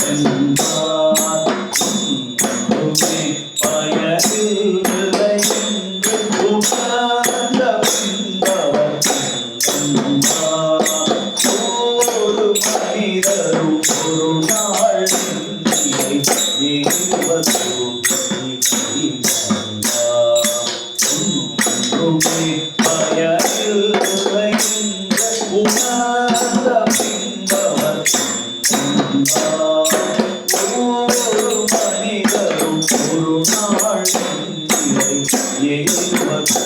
என்பார். ஒன்றுமே பயனில்லை என்று உணர்ந்த பின்பவர் என்பார். ஒரு மனிதரும் ஒரு நாள் நிலை ஏறுவது ஒன்றுமே பயனில்லை என்று உணர்ந்த பின்பவர் என்பார். ஒரு மனிதரும் ஒரு நாள் நிலை ஏறுவது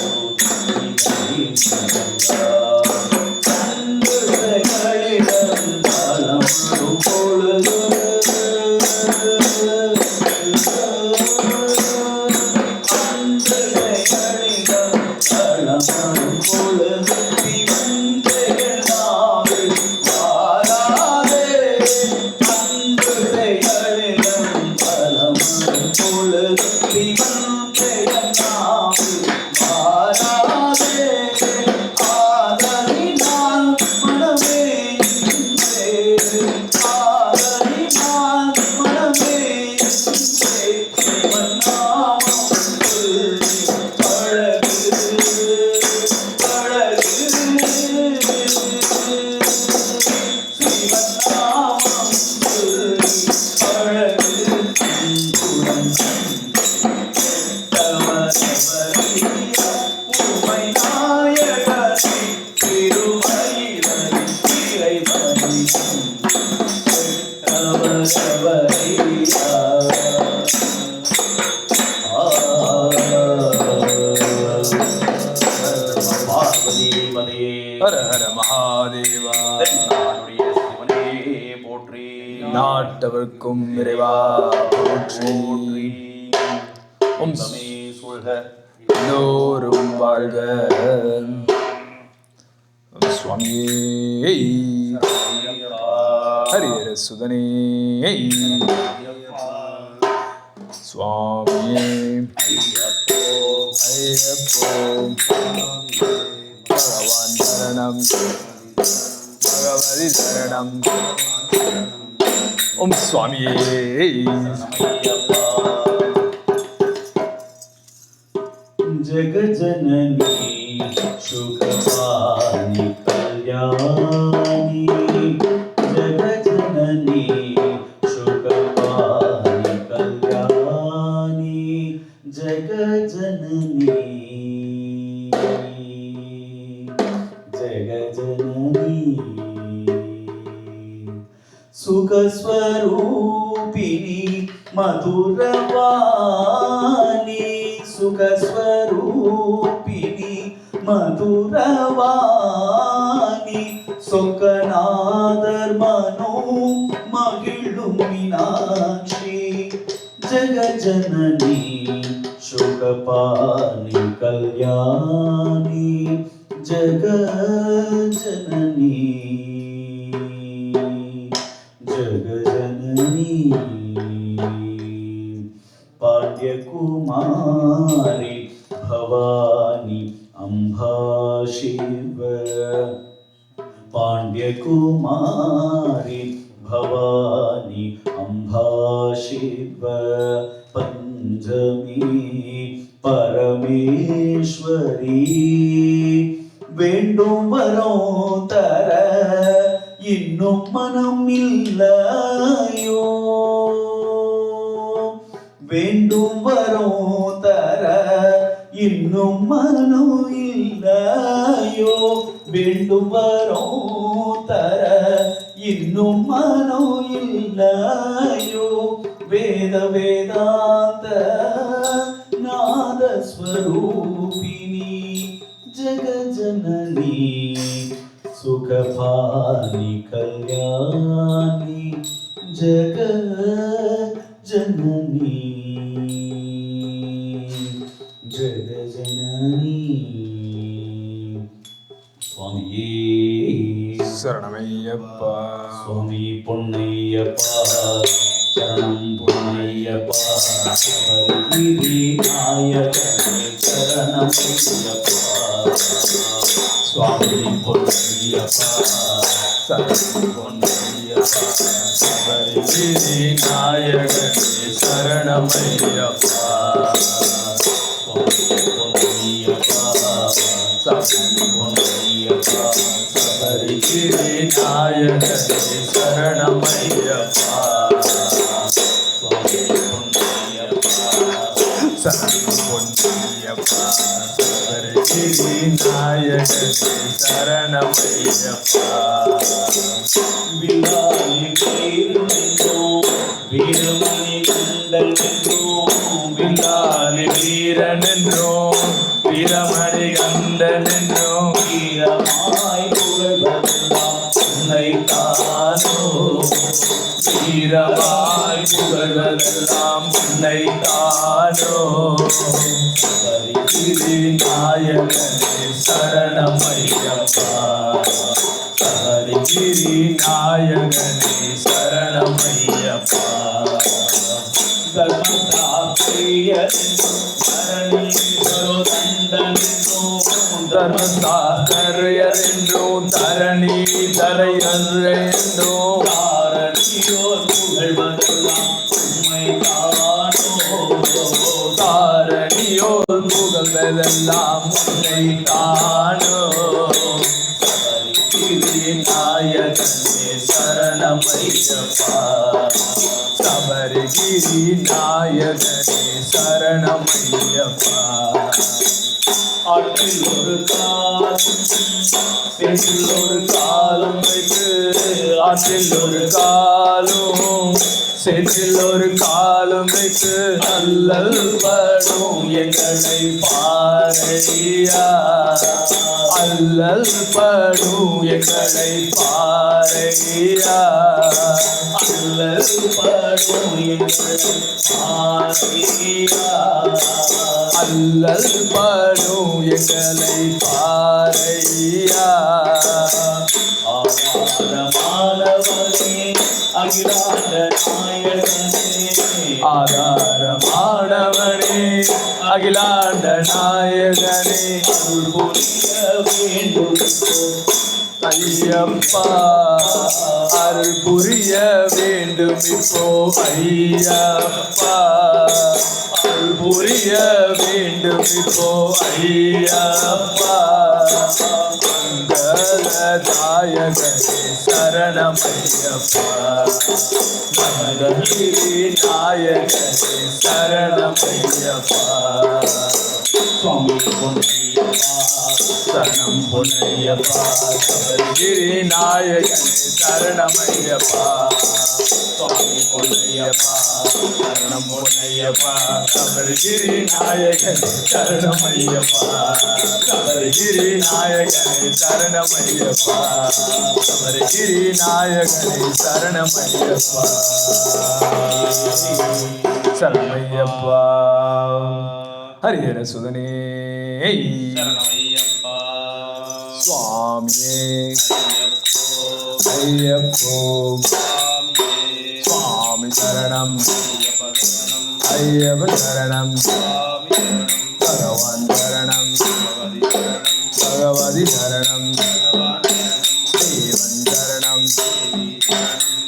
ஹர ஹர மகாதேவா. போற்றி. நாட்டவர்க்கும் இறைவா போற்றி. ஓம் சொல்க. எல்லோரும் வாழ்க. சுவாமியே ஹரிஹர சுதனே சுவாமியே ஐயப்போ பகவான் சரணம் பகவதி சரணம். ஓம் சுவாமியே. ஜகஜனனி சுகபாணி கல்யாணி. ஜகஜனனி சுகபாணி கல்யாணி. ஜகஜனனி ஜகஜனனி சுகஸ்வரூபிணி மதுரவாணி. சுகஸ்வரூபிணி மதுரவாணி. சொக்கநாதர் மனோ மகிழும் மீனாட்சி. ஜகஜனனி சுகபாணி கல்யாணி. ஜகஜனனி ஜகஜனனி பாண்டியகுமாரி பவானி அம்பா சிவ. பாண்டியகுமாரி பவானி அம்பா சிவ. பஞ்சமி பரமேஸ்வரி. வேண்டும் வரம் தர இன்னும் மனம் இல்லையோ. வேண்டும் வரம் தர இன்னும் மனம் இல்லையோ. வேண்டும் வரம் தர இன்னும் மனம் இல்லையோ. வேத வேதாந்த நாதஸ்வரூபிணி. ஜகஜனனி சுகபாணி கல்யாணி. ஜகஜனனி ஜகஜனனி. சுவாமியே சரணமையப்பா. சுவாமி பொன்னையப்பா. சரணம் பொன்னையப்பா சபரிகிரி நாயகனே சரணம் ஐயப்பா சுவாமி பொன்னையப்பா சரணம் பொன்னையப்பா சபரிகிரி நாயகனே சரணம் ஐயப்பா சுவாமி பொன்னையப்பா சரணம் பொன்னையப்பா சபரிகிரி நாயகனே சரணம் ஐயப்பா சுவாமி பொன்னையப்பா சரணம் பொன்னையப்பா சபரிகிரி நாயகனே சரணம் ஐயப்பா வில்லாலி வீரனென்றோம் வீரமணி கண்டல் என்றோம் வில்லாலி வீரனென்றோம் வீரமணி கண்டன் என்றோம் வீரமாய் புகழ்வதெல்லாம் உன்னை தானோ வீரமாய் புகழ்வதெல்லாம் உன்னை தானோ சபரிகிரி நாயகனே சரணம் ஐயப்பா சபரிகிரி நாயகனே சரணம் ஐயப்பா தர்மசாஸ்திரியரென்றோம் தரணி தரையன்றோம் தாரணியோர் புகழ்வதெல்லாம் உண்மை தானோ தாரணியோர் புகழ்வதெல்லாம் உண்மை தானோ சபரிகிரி நாயகனே சரணம் ஐயப்பா சபரிகிரி நாயகனே சரணம் ஐயப்பா ஆற்றில் ஒரு காலம் பெண்ணில் ஒரு காலம் வைத்து ஆற்றில் ஒரு காலம் செற்றில் ஒரு காலம் வைத்து அல்லல் படும் எங்களை பாரையா அல்லல் படும் எங்களை பாரையா அல்லல் படும் எங்களை பாரையா அல்லல் படும் எங்களை பாரையா ஆதாரமானவனே அகிலாண்ட நாயகனே ஆதாரமானவனே அகிலாண்ட நாயகனே அருள் புரிய வேண்டும் ஐயப்பா அருள் புரிய வேண்டும் இப்போ ஐயப்பா அருள் புரிய வேண்டும் இப்போ ஐயப்பா மங்களதாயகனே சரணம் ஐயப்பா மங்களகிரி நாயகனே சரணம் ஐயப்பா சுவாமி பொன்னையப்பா சரணம் பொன்னையப்பா சபரிகிரி நாயகனே சரணம் ஐயப்பா சுவாமி பொன்னையப்பா சரணம் பொன்னையப்பா சபரிகிரி நாயகனே சரணம் ஐயப்பா சபரிகிரி நாயகனே சரணம் ஐயப்பா சபரிகிரி நாயகனே சரணம் ஐயப்பா சரணமையப்பா ஹரிஹர சுதனே சரணமையப்பா சுவாமியே ஐயப்போ சுவாமி சரணம் ஐயப்ப சரணம் பகவான் சரணம் பகவதி சரணம் தேவன் சரணம்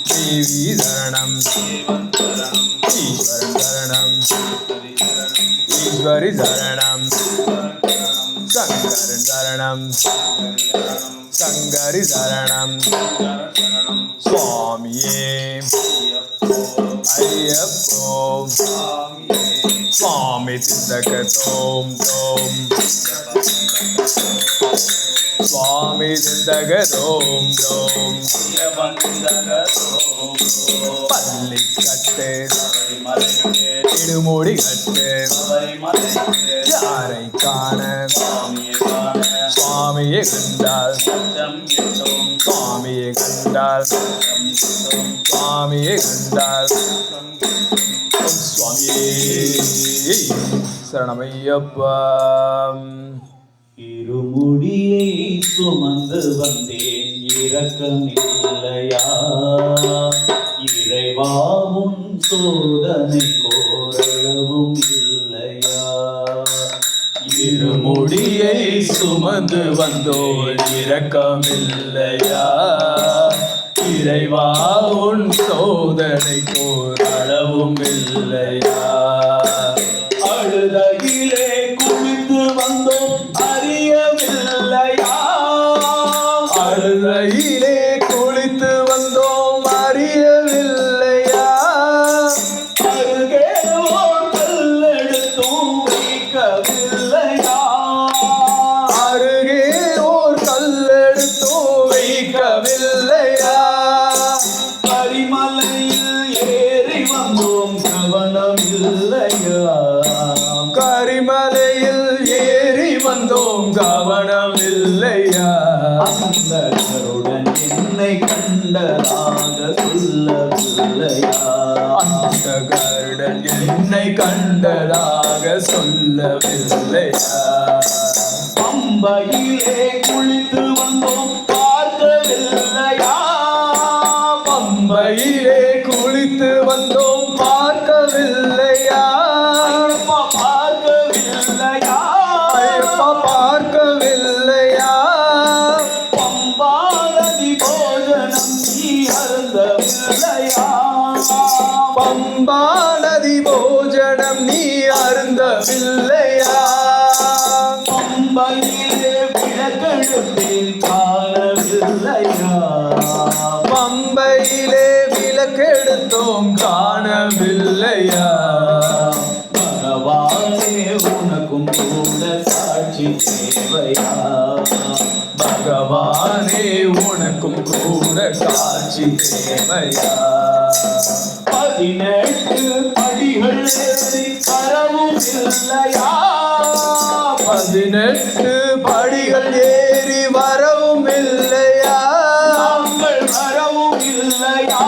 தேவி சரணம் ஈஸ்வரன் சரணம் ஈஸ்வரி சரணம் சங்கரன் சரணம் சங்கரி சரணம் சுவாமியே ஐயப்போ சுவாமி சிந்தக தோம் தோம் சுவாமி சிந்தக தோம் தோம் பள்ளி கட்டு இடுமுடி கட்டு யாரை காண சுவாமியை கண்டால் சுவாமியை கண்டால் சுவாமியை கண்டால் சுவாமியே சரணமையப்பா இருமுடியை சுமந்து வந்தேன் இரக்கமில்லையா இறைவா உன் சோதனை கோரளவும் இல்லையா? இருமுடியை சுமந்து வந்தோர் இரக்கமில்லையா? இறைவா உன் சோதனை கோரளவும் இல்லையா? அழுதையிலே குளித்து வந்தோம் அறியவில்லையா? அழுதையிலே குளித்து வந்தோம் அறியவில்லையா? அருகே ஓர் கல்லெடுத்தும் வைக்கவில்லையா? அருகே ஓர் கல்லெடுத்தும் வைக்கவில்லையா? கரிமலையில் ஏறி வந்தோம் கவனம் இல்லையா? கரிமலையில் ஏறி வந்தோம் கவனம் இல்லையா? அந்த கருடன் என்னை கண்டதாக சொல்லவில்லையா? அந்த கருடன் என்னை கண்டதாக சொல்லவில்லையா? பம்பையிலே குளித்து வந்தோம் பார்க்கவில்லையா? பம்பையிலே குளித்து வந்தோம் பார்க்கவில்லையா? பார்க்கவில்லையா? பார்க்கவில்லையா? பம்பா நதி போஜனம் நீ அருந்தவில்லையா? பம்பா நதி போஜனம் நீ அருந்தவில்லையா? பம்பையிலே விளக்கெடுப்பேன் காணவில்லையா? பம்பையிலே விளக்கெடுத்தோம் காணவில்லையா? பகவானே உனக்கும் கூட சாட்சி தேவையா? பகவானே உனக்கும் கூட சாட்சி தேவையா? 18 படிகள் ஏறி வரவும் இல்லையா? 18 படிகள் ஏறி வரவும் இல்லையா? நாங்கள் வரவும் இல்லையா?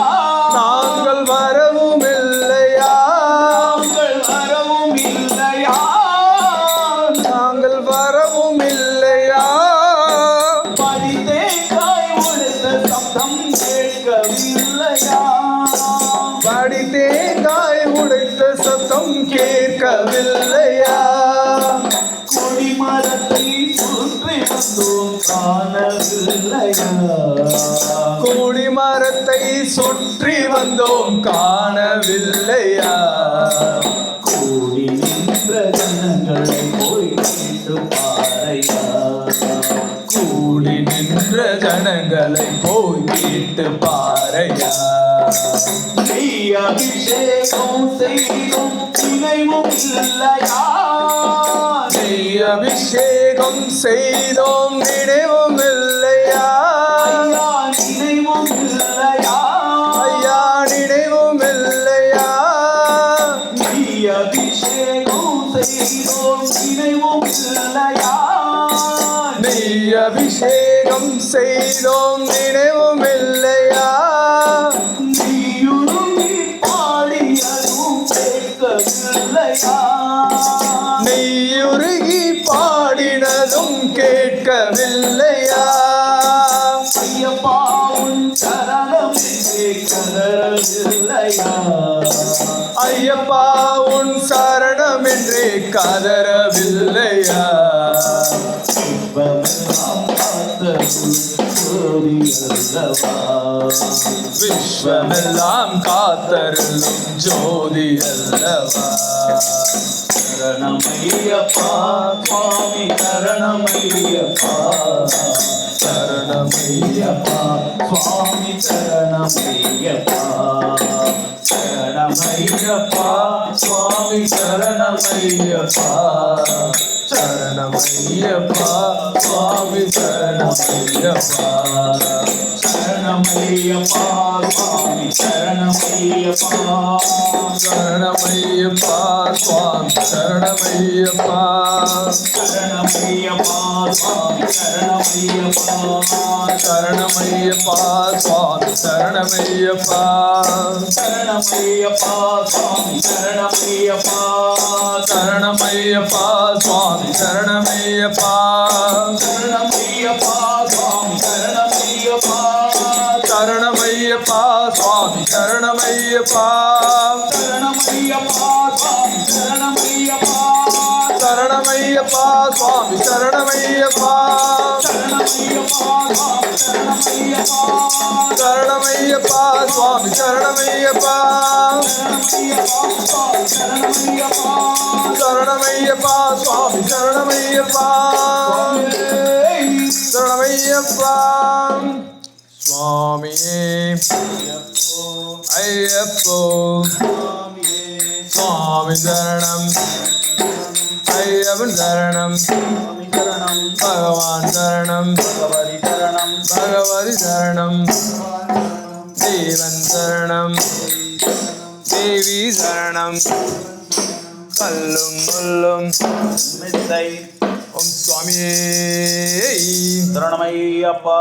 நாங்கள் வரவும் இல்லையா? நாங்கள் வரவும் இல்லையா? நாங்கள் வரவும் இல்லையா? படித்தேங்காய் உடைத்த சப்தம் கேட்கவில்லையா? படித்தேங்காய் உடைத்த சத்தம் கேட்கவில்லையா? கொடிமரத்தை சுற்றி வந்தோம் காணவில்லையா? கொடிமரத்தை சுற்றி வந்தோம் காணவில்லையா? கூடி நின்ற ஜனங்களை போய் கேட்டு பாரையா? கூடி நின்ற ஜனங்களை போய் கேட்டு பாரையா? நெய் அபிஷேகம் செய்தும் நினைவும் இல்லையா? நெய் அபிஷேகம் செய்தோம் நினைவும் இல்லையா? ஐயா நினைவும் இல்லையா? ஐயா நினைவும் இல்லையா? நெய் அபிஷேகம் செய்தோம் நினைவும் இல்லையா? நெய் அபிஷேகம் செய்தோம் நினைவும் இல்லையா? நீயுருகி பாடியதும் கேட்கவில்லையா? நெய்யுருகி பாடினதும் கேட்கவில்லையா? ஐயப்பா உன் சரணம் என்றே கதறவில்லையா? ஐயப்பா உன் சரணம் என்றே கதறவில்லையா? விஸ்வமெல்லாம் காத்தருளும் ஜோதி அல்லவா? சரணமையப்பா சுவாமி சரணமையப்பா, சரணமையப்பா சுவாமி சரணமையப்பா, சரணமையப்பா சுவாமி சரணமையப்பா, சரணமையப்பா சுவாமி சரணமையப்பா, சரணமையப்பா சுவாமி சரணமையப்பா, சரணமையப்பா சுவாமி சரணமையப்பா, சரணமையப்பா சுவாமி சரணமையப்பா, சரணமையப்பா சுவாமி சரணமையப்பா, சரணமையப்பா சுவாமி சரணமையப்பா, சரணமையப்பா சுவாமி சரணமையப்பா, சரணமையப்பா சுவாமி சரணமையப்பா, சரணமையப்பா சுவாமி சரணமையப்பா சரணமையப்பா சுவாமி சரணமையப்பா சரணமையப்பா சுவாமி சரணமையப்பா சரணமையப்பா சுவாமி சரணமையப்பா சரணமையப்பா சுவாமி சரணமையப்பா சரணமையப்பா சுவாமியே ஐயப்போ சுவாமி சரணம் ஐயப்பன் சரணம் பகவான் சரணம் பகவதி சரணம் தேவன் சரணம் தேவி சரணம் கல்லும் முள்ளும் ஓம் சுவாமியே சரணமையப்பா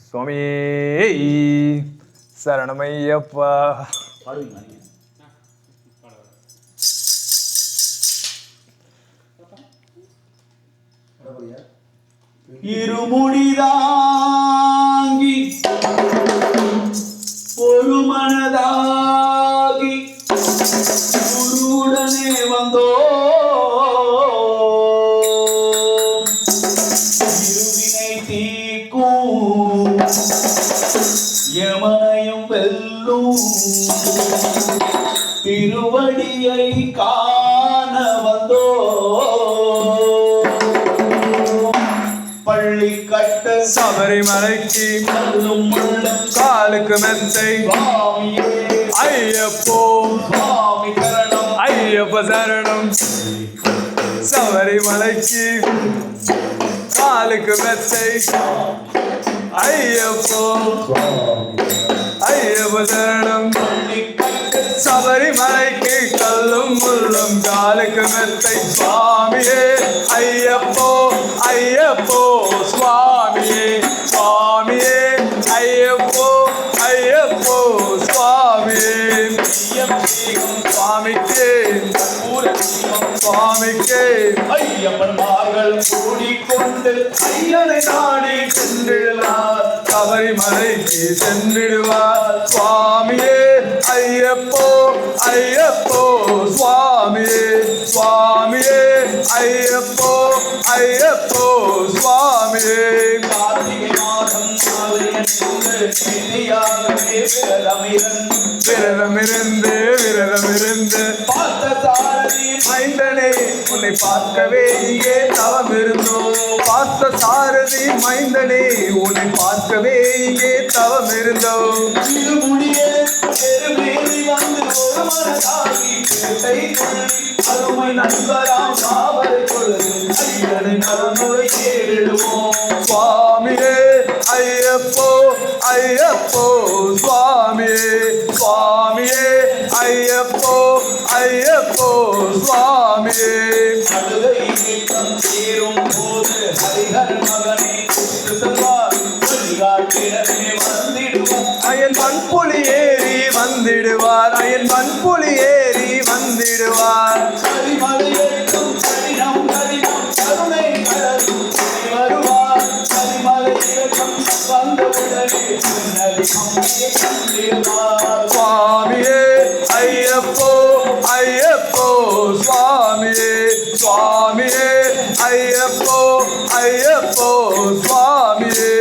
சுவாமியே சரணமையப்பா இருமுடிதாங்கி ஒரு மனதாகி குருவுடனே வந்தோ இருவினை தீர்க்கும் யமனையும் வெல்லும் திருவடியை காண வந்தோ பள்ளி கட்ட சபரிமலைக்கு கல்லும் உள்ளம் காலுக்கு மெத்தை சுவாமியே ஐயப்போ சுவாமி சரணம் ஐயப்ப சரணம் சபரிமலைக்கு காலுக்கு மெத்தை ஐயப்போ ஐயப்ப சரணம் பள்ளி கட்ட சபரிமலைக்கு கல்லும் முள்ளும் காலுக்கு மெத்தை சுவாமியே ஐயப்போ ஐயப்போ சுவாமியே சுவாமியே ஐயப்போ ஐயப்போ சுவாமியே சுவாமிக்கே சுவாமிக்கே ஐயப்பன்மார்கள் கூடிக்கொண்டு ஐயனை நாடி சென்றிடுவார் சபரிமலைக்கு சென்றிடுவார் சுவாமியே ஐயப்போ ஐயப்போ சுவாமியே சுவாமியே ஐயப்போ ஐயப்போ சுவாமியே கார்த்திகை மாதம் விரதமிருந்து விரதமிருந்து பார்த்த சாரதி மைந்தனே உன்னை பார்க்கவே இங்கே தவம் இருந்தோம் பார்த்த சாரதி மைந்தனே உன்னை பார்க்கவே இங்கே தவம் இருந்தோம் திருமுடியே பெருமேறி வந்து ஒரு மனதாகி பேட்டை கொள்ளி அருமை நண்பராம் காவலை கொள்ளு ஐயனை மரமுறை கேடுவோம் சுவாமியே ஐயப்போ ஐயப்போ சுவாமியே சுவாமியே ஐயப்போ ஐயப்போ சுவாமியே அழுகை நீக்கம் சேரும் போது ஹரிஹர் மகனை கூட்டு செல்வார் வழிகாட்டிடமே வந்திடுவோம் அயன் மண்புலி ஏறி வந்திடுவார் அயன் மண்புலி ஏறி வந்திடுவார் கரிமலையேற்றும் கடினம் கடினம் கருணை கலரும் வருவார் கரிமலையேற்றம் வந்தவுடனே பின்னடி அம்மையை கண்டிடுவார் சுவாமியே ஐயப்போ ஐயப்போ சுவாமியே சுவாமியே ஐயப்போ ஐயப்போ சுவாமியே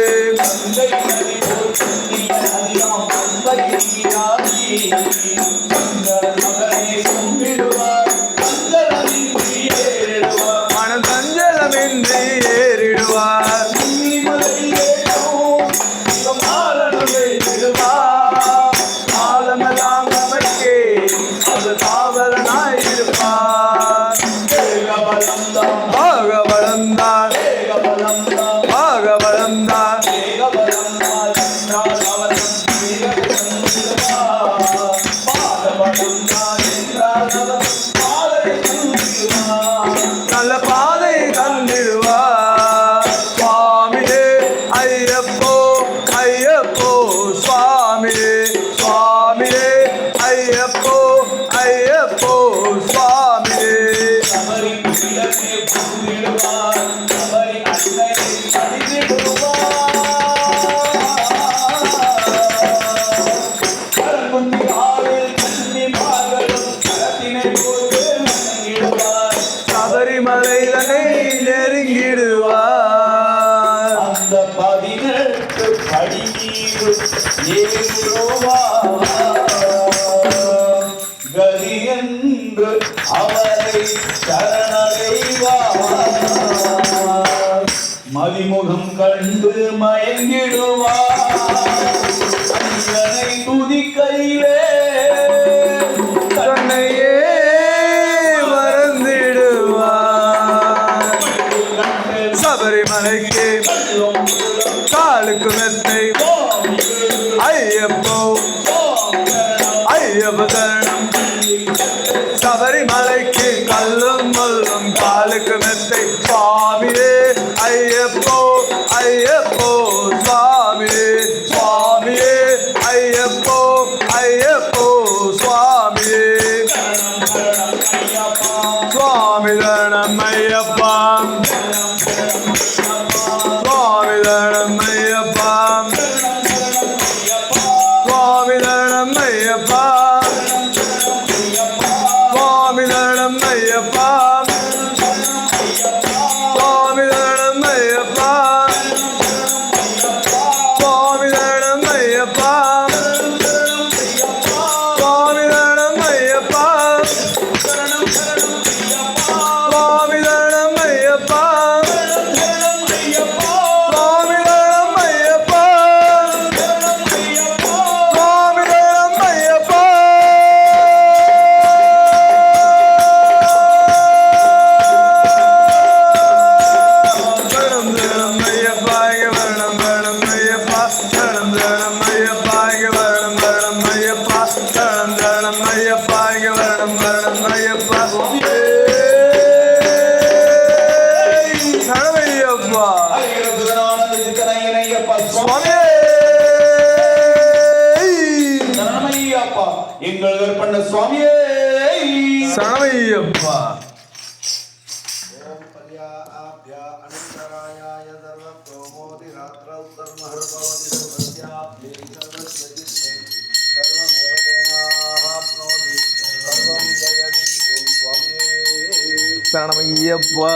கங்கை நதி போல் புண்ணிய நதியாம் பம்பை நீராடி கங்கர் மகனை கும்பிடுவார் கங்கரமின்றி ஏறிடுவார் மனம் சஞ்சலமின்றி ஏறிடுவார் நீமலையேற்றும் சிவமாலனுரை விடுவார் காலமெல்லாம் நமக்கே அது காவலனாய் இருப்பார் வேகபலம்தான் பாகவளந்தான் வேகபலம்தான் பாகவளந்தான் வேகபலம்தான் கண்டால் அவன் வேகபலம் விடுவார் முகம் கண்டு மயங்கிடுவார் ஐயனை துதிக்கையிலே தன்னையே மறந்திடுவார் சபரிமலைக்கு காலுக்கு மெத்தை ஐயப்போ ஐயப்ப சரணம் சபரிமலைக்கு கல்லும் முள்ளும் காலுக்கு மெத்தை சுவாமியே ஐயப்போ ஐயப்போ சுவாமியே சுவாமியே ஐயப்போ ஐயப்போ சுவாமியே சுவாமி சரணம் ஐயப்பா சுவாமி சரணம் ஐயப்பா சுவாமி சரணம் ஐயப்பா சுவாமி சரணம் ஐயப்பா சுவாமி சரணம் ஐயப்பா சுவாமி சரணம் ஐயப்பா சுவாமி சரணம் ஐயப்பா சுவாமி சரணம் ஐயப்பா சுவாமி சரணம் ஐயப்பா சுவாமி சரணம் ஐயப்பா சரணம் சரணம் ஐயப்பா வரணம் வரணம் ஐயப்பா சரணம் சரணம் ஐயப்பா வரணம் வரணம் ஐயப்பா சரணம் சரணம் ஐயப்பா வரணம் வரணம் ஐயப்பா சரணமையப்பா சுவாமியே சரணமையப்பா எங்கள் கற்பண்ண சுவாமியே சரணமையப்பா சரணமையப்பா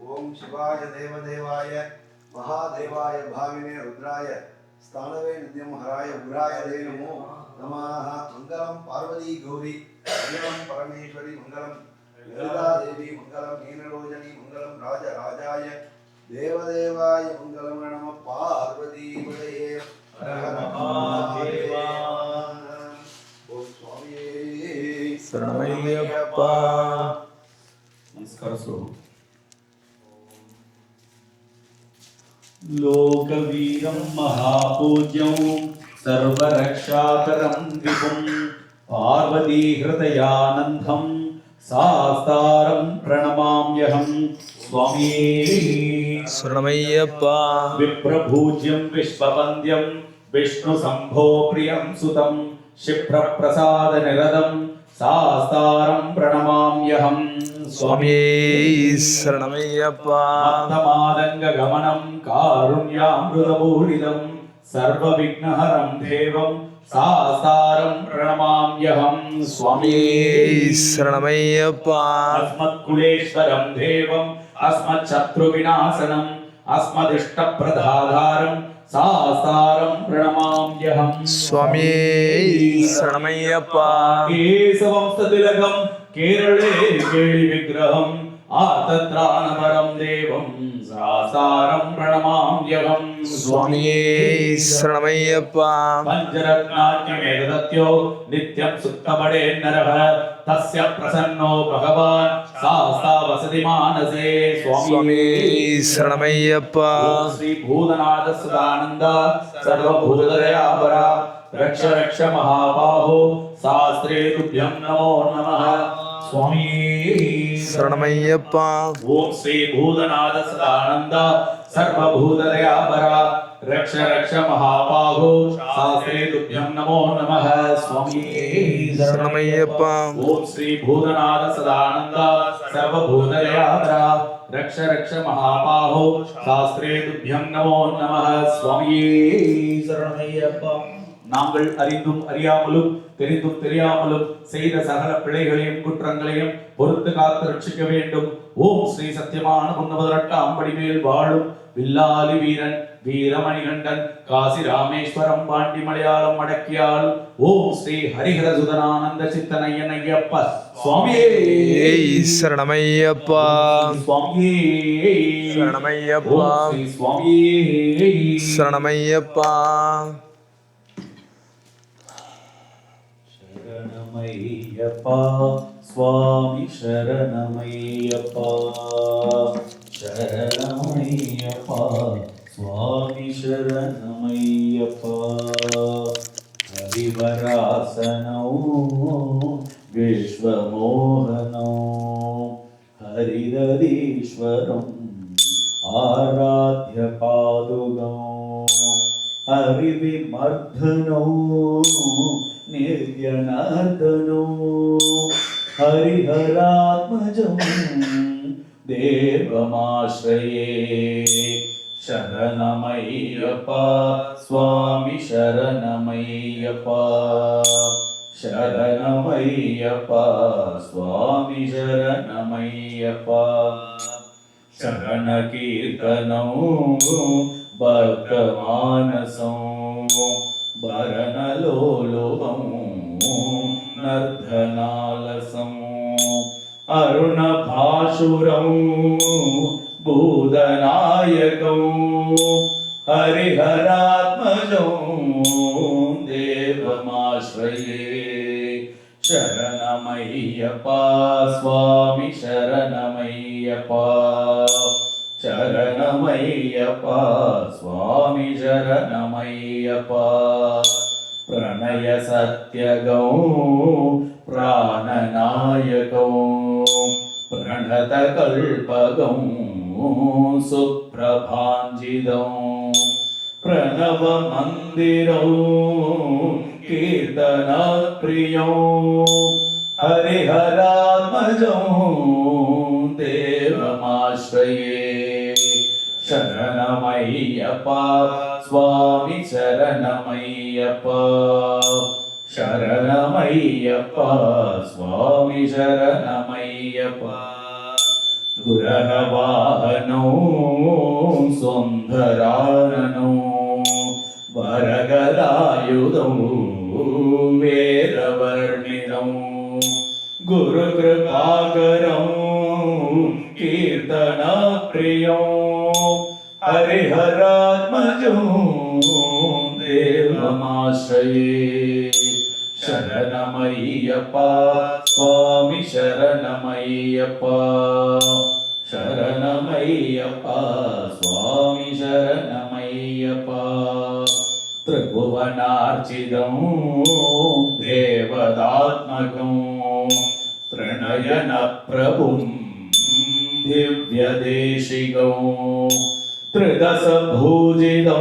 ओम शिवाय देवदेवाय महादेवाय भाविने रुद्राय स्थानवे नित्यं हराय उग्राय दे नमो नमः मंगलम पार्वती गौरी मंगलम परमेश्वरी मंगलम ललिता देवी मंगलम नीललोचनी मंगलम राजराजाय देवदेवाय मंगलम नमः पार्वती पदये ओम स्वामी शरणमय्यप्पा नमस्कार स्वरूप लोकवीरं महापूज्यं सर्वरक्षाकरं विभुं पार्वतीहृदयानन्दं सास्तारं प्रणमाम्यहं स्वामी शरणमय्यप्पा विप्रपूज्यं विश्ववन्द्यं विष्णुशम्भो प्रियं सुतं क्षिप्रप्रसादनिरतं सास्तारं प्रणमाम्यहं स्वामी शरणमय्यप्पा मत्तमादङ्गगमनं कारुण्यामृतपूरितं सर्वविघ्नहरं देवं सास्तारं प्रणमाम्यहं स्वामी शरणमय्यप्पा अस्मत्कुलेश्वरं देवम् अस्मच्छत्रुविनाशनम् अस्मदिष्टप्रदाधारं सास्तारं प्रणमाम्यहं स्वामी शरणमय्यप्पा केशवं सतिलकं केरळे केळिविग्रहम् आतत्राणपरं देवं सास्तारं प्रणमाम्यहं स्वामी शरणमय्यप्पा पञ्चरत्नान्यमेतदत्यो नित्यं सुप्तपडे नरः तस्य प्रसन्नो भगवान् सास्ता वसति मानसे स्वामी शरणमय्यप्पा श्री भूतनाथ सदानंद सर्वभूतदयापरा रक्ष रक्ष महाबाहो शास्त्रे तुभ्यं नमो नमः स्वामी शरणमय्यप्पा ओम श्री भूतनाथ सदानंद सर्वभूतदयापरा रक्ष रक्ष महाबाहो शास्त्रे तुभ्यं नमो नमः स्वामी शरणमय्यप्पा ओम श्री भूतनाथ सदानंद सर्वभूतदयाकरा रक्ष रक्ष महाबाहो शास्त्रे तुभ्यं नमो नमः स्वामी शरणमय्यप्पा நாங்கள் அறிந்தும் அறியாமலும் தெரிந்தும் தெரியாமலும் செய்த சகல பிழைகளையும் குற்றங்களையும் பொறுத்து காத்து ரட்சிக்க வேண்டும். ஓம் ஸ்ரீ சத்தியமான 18 அம்படிமேல் வாழும் வில்லாலி வீரன் வீரமணிகண்டன் காசி ராமேஸ்வரம் பாண்டி மலையாளம் மடக்கியால் ஓம் ஸ்ரீ ஹரிஹர சுதனானந்த சித்தனையன் ஐயப்ப சுவாமியே சரணமய்யப்பா சுவாமியே சரணமய்யப்பா ஸ்ரீ சுவாமியே சரணமய்யப்பா शरणमय्यप्पा स्वामी शरणमय्यप्पा शरणमय्यप्पा स्वामी शरणमय्यप्पा हरिवरासनौ विश्वमोहनौ हरिहरीश्वरम् आराध्य पादुगौ हरिविमर्दनौ निर्जनार्दनो हरिहरात्मजं देवमाश्रये शरणमय्यप्पा स्वामी शरणमय्यप्पा शरणमय्यप्पा स्वामी शरणमय्यप्पा शरणकीर्तनौ भक्तमानसौ भरणलोलुपं नर्धनालसं अरुणभाशुरं भूतनायकं हरिहरात्मजं देवमाश्रये शरणमय्यप्पा स्वामी शरणमय्यप्पा शरणमय्यप्पा स्वामी शरणमय्यप्पा प्रणय सत्यगौ प्राणनायकौ प्रणतकल्पगौ सुप्रभाञ्जितौ प्रणवमन्दिरौ कीर्तनप्रियौ हरिहरात्मजौ देवमाश्रये शरणमय्यप्पा स्वामी शरणमय्यप्पा शरणमय्यप्पा स्वामी शरणमय्यप्पा दुरहवाहनौ सुन्दराननौ वरगलायुधौ वेदवर्णिनौ गुरुकृपाकरौ कीर्तनप्रियौ हरिहरात्मजौ देवमाश्रये शरणमय्यप्पा स्वामी शरणमय्यप्पा शरणमय्यप्पा स्वामी शरणमय्यप्पा त्रिभुवनार्चितं देवदात्मकं त्रिनयनप्रभुं दिव्यदेशिकौ त्रिदशभुजितौ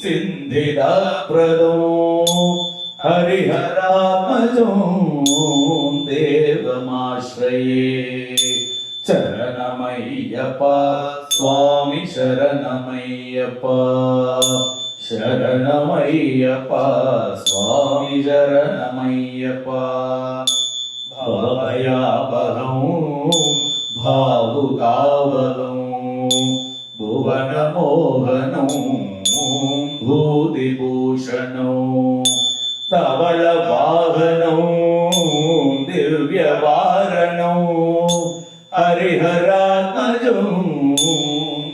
सिन्धिदप्रदौ हरिहरात्मजौ देवमाश्रये शरणमय्यप्पा स्वामी शरणमय्यप्पा शरणमय्यप्पा स्वामी शरणमय्यप्पा भवभयापहं भावुकावहं भुवनमोहनं भूतिभूषणौ धवलवाहनौ दिव्यवारणौ हरिहरात्मजौ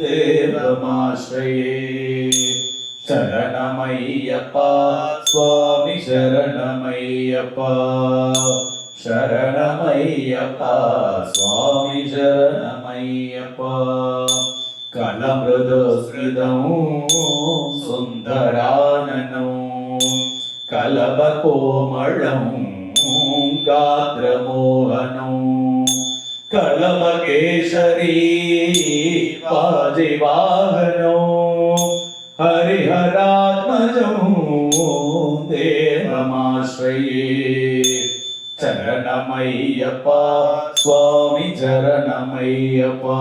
देवमाश्रये शरणमय्यप्पा स्वामी शरणमय्यप्पा शरणमय्यप्पा स्वामी शरणमय्यप्पा कलमृदुस्मृतौ सुन्दराननौ कलभकोमलं गात्रमोहनौ कलमकेशरी पाजिवाहनौ हरिहरात्मजं देवमाश्रये शरणमय्यप्पा स्वामी शरणमय्यप्पा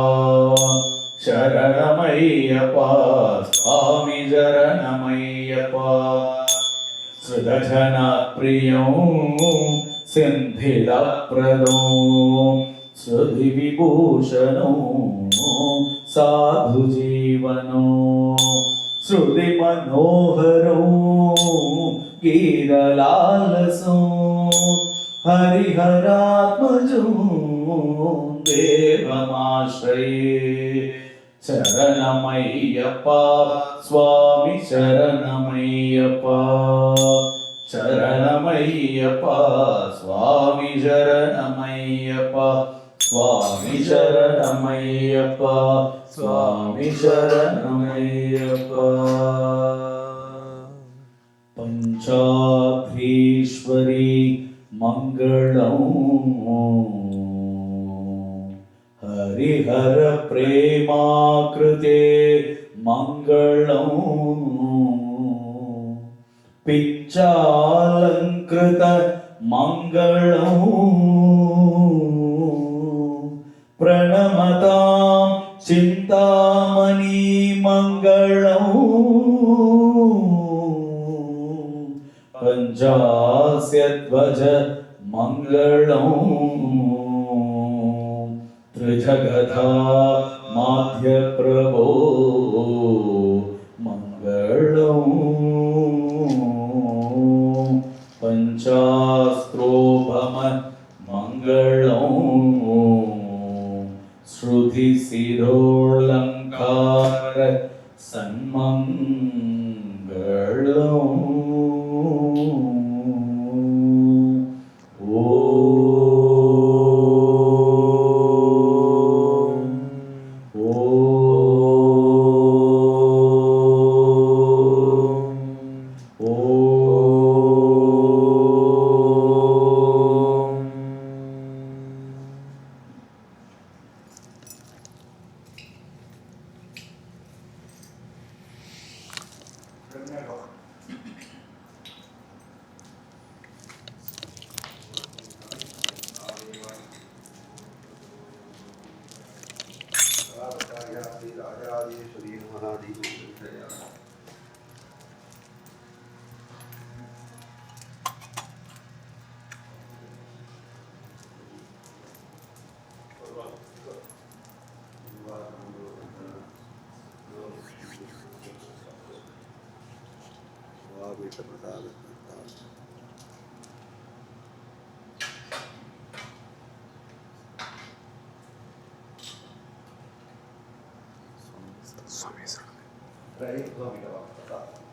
शरणमय्यप्पा स्वामी शरणमय्यप्पा सुदर्शनप्रियं सिन्धिलप्रदो श्रुतिविभूषणो साधुजीवनो श्रुतिमनोहरो गीतलालसो हरिहरात्मजो देवमाश्रये शरणमय्यप्पा स्वामी शरणमय्यप्पा शरणमय्यप्पा स्वामी शरणमय्यप्पा स्वामी शरणमय्यप्पा स्वामी शरणमय्यप्पा पंचाक्षरीश्वरी मंगलम् हरिहर प्रेमाकृते मंगलम् पिच्चालंकृत मंगलम् प्रणमतां चिन्तामणि मंगलम् पंचास्यध्वज मंगलम् त्रिजगधा माध्य प्रभो मंगलम् पंचास्त्रोभम मंगलम् श्रुति सिरोलंकार सन्मंगलम् राजाधीश्वरी महाधीश्वरी स्वामी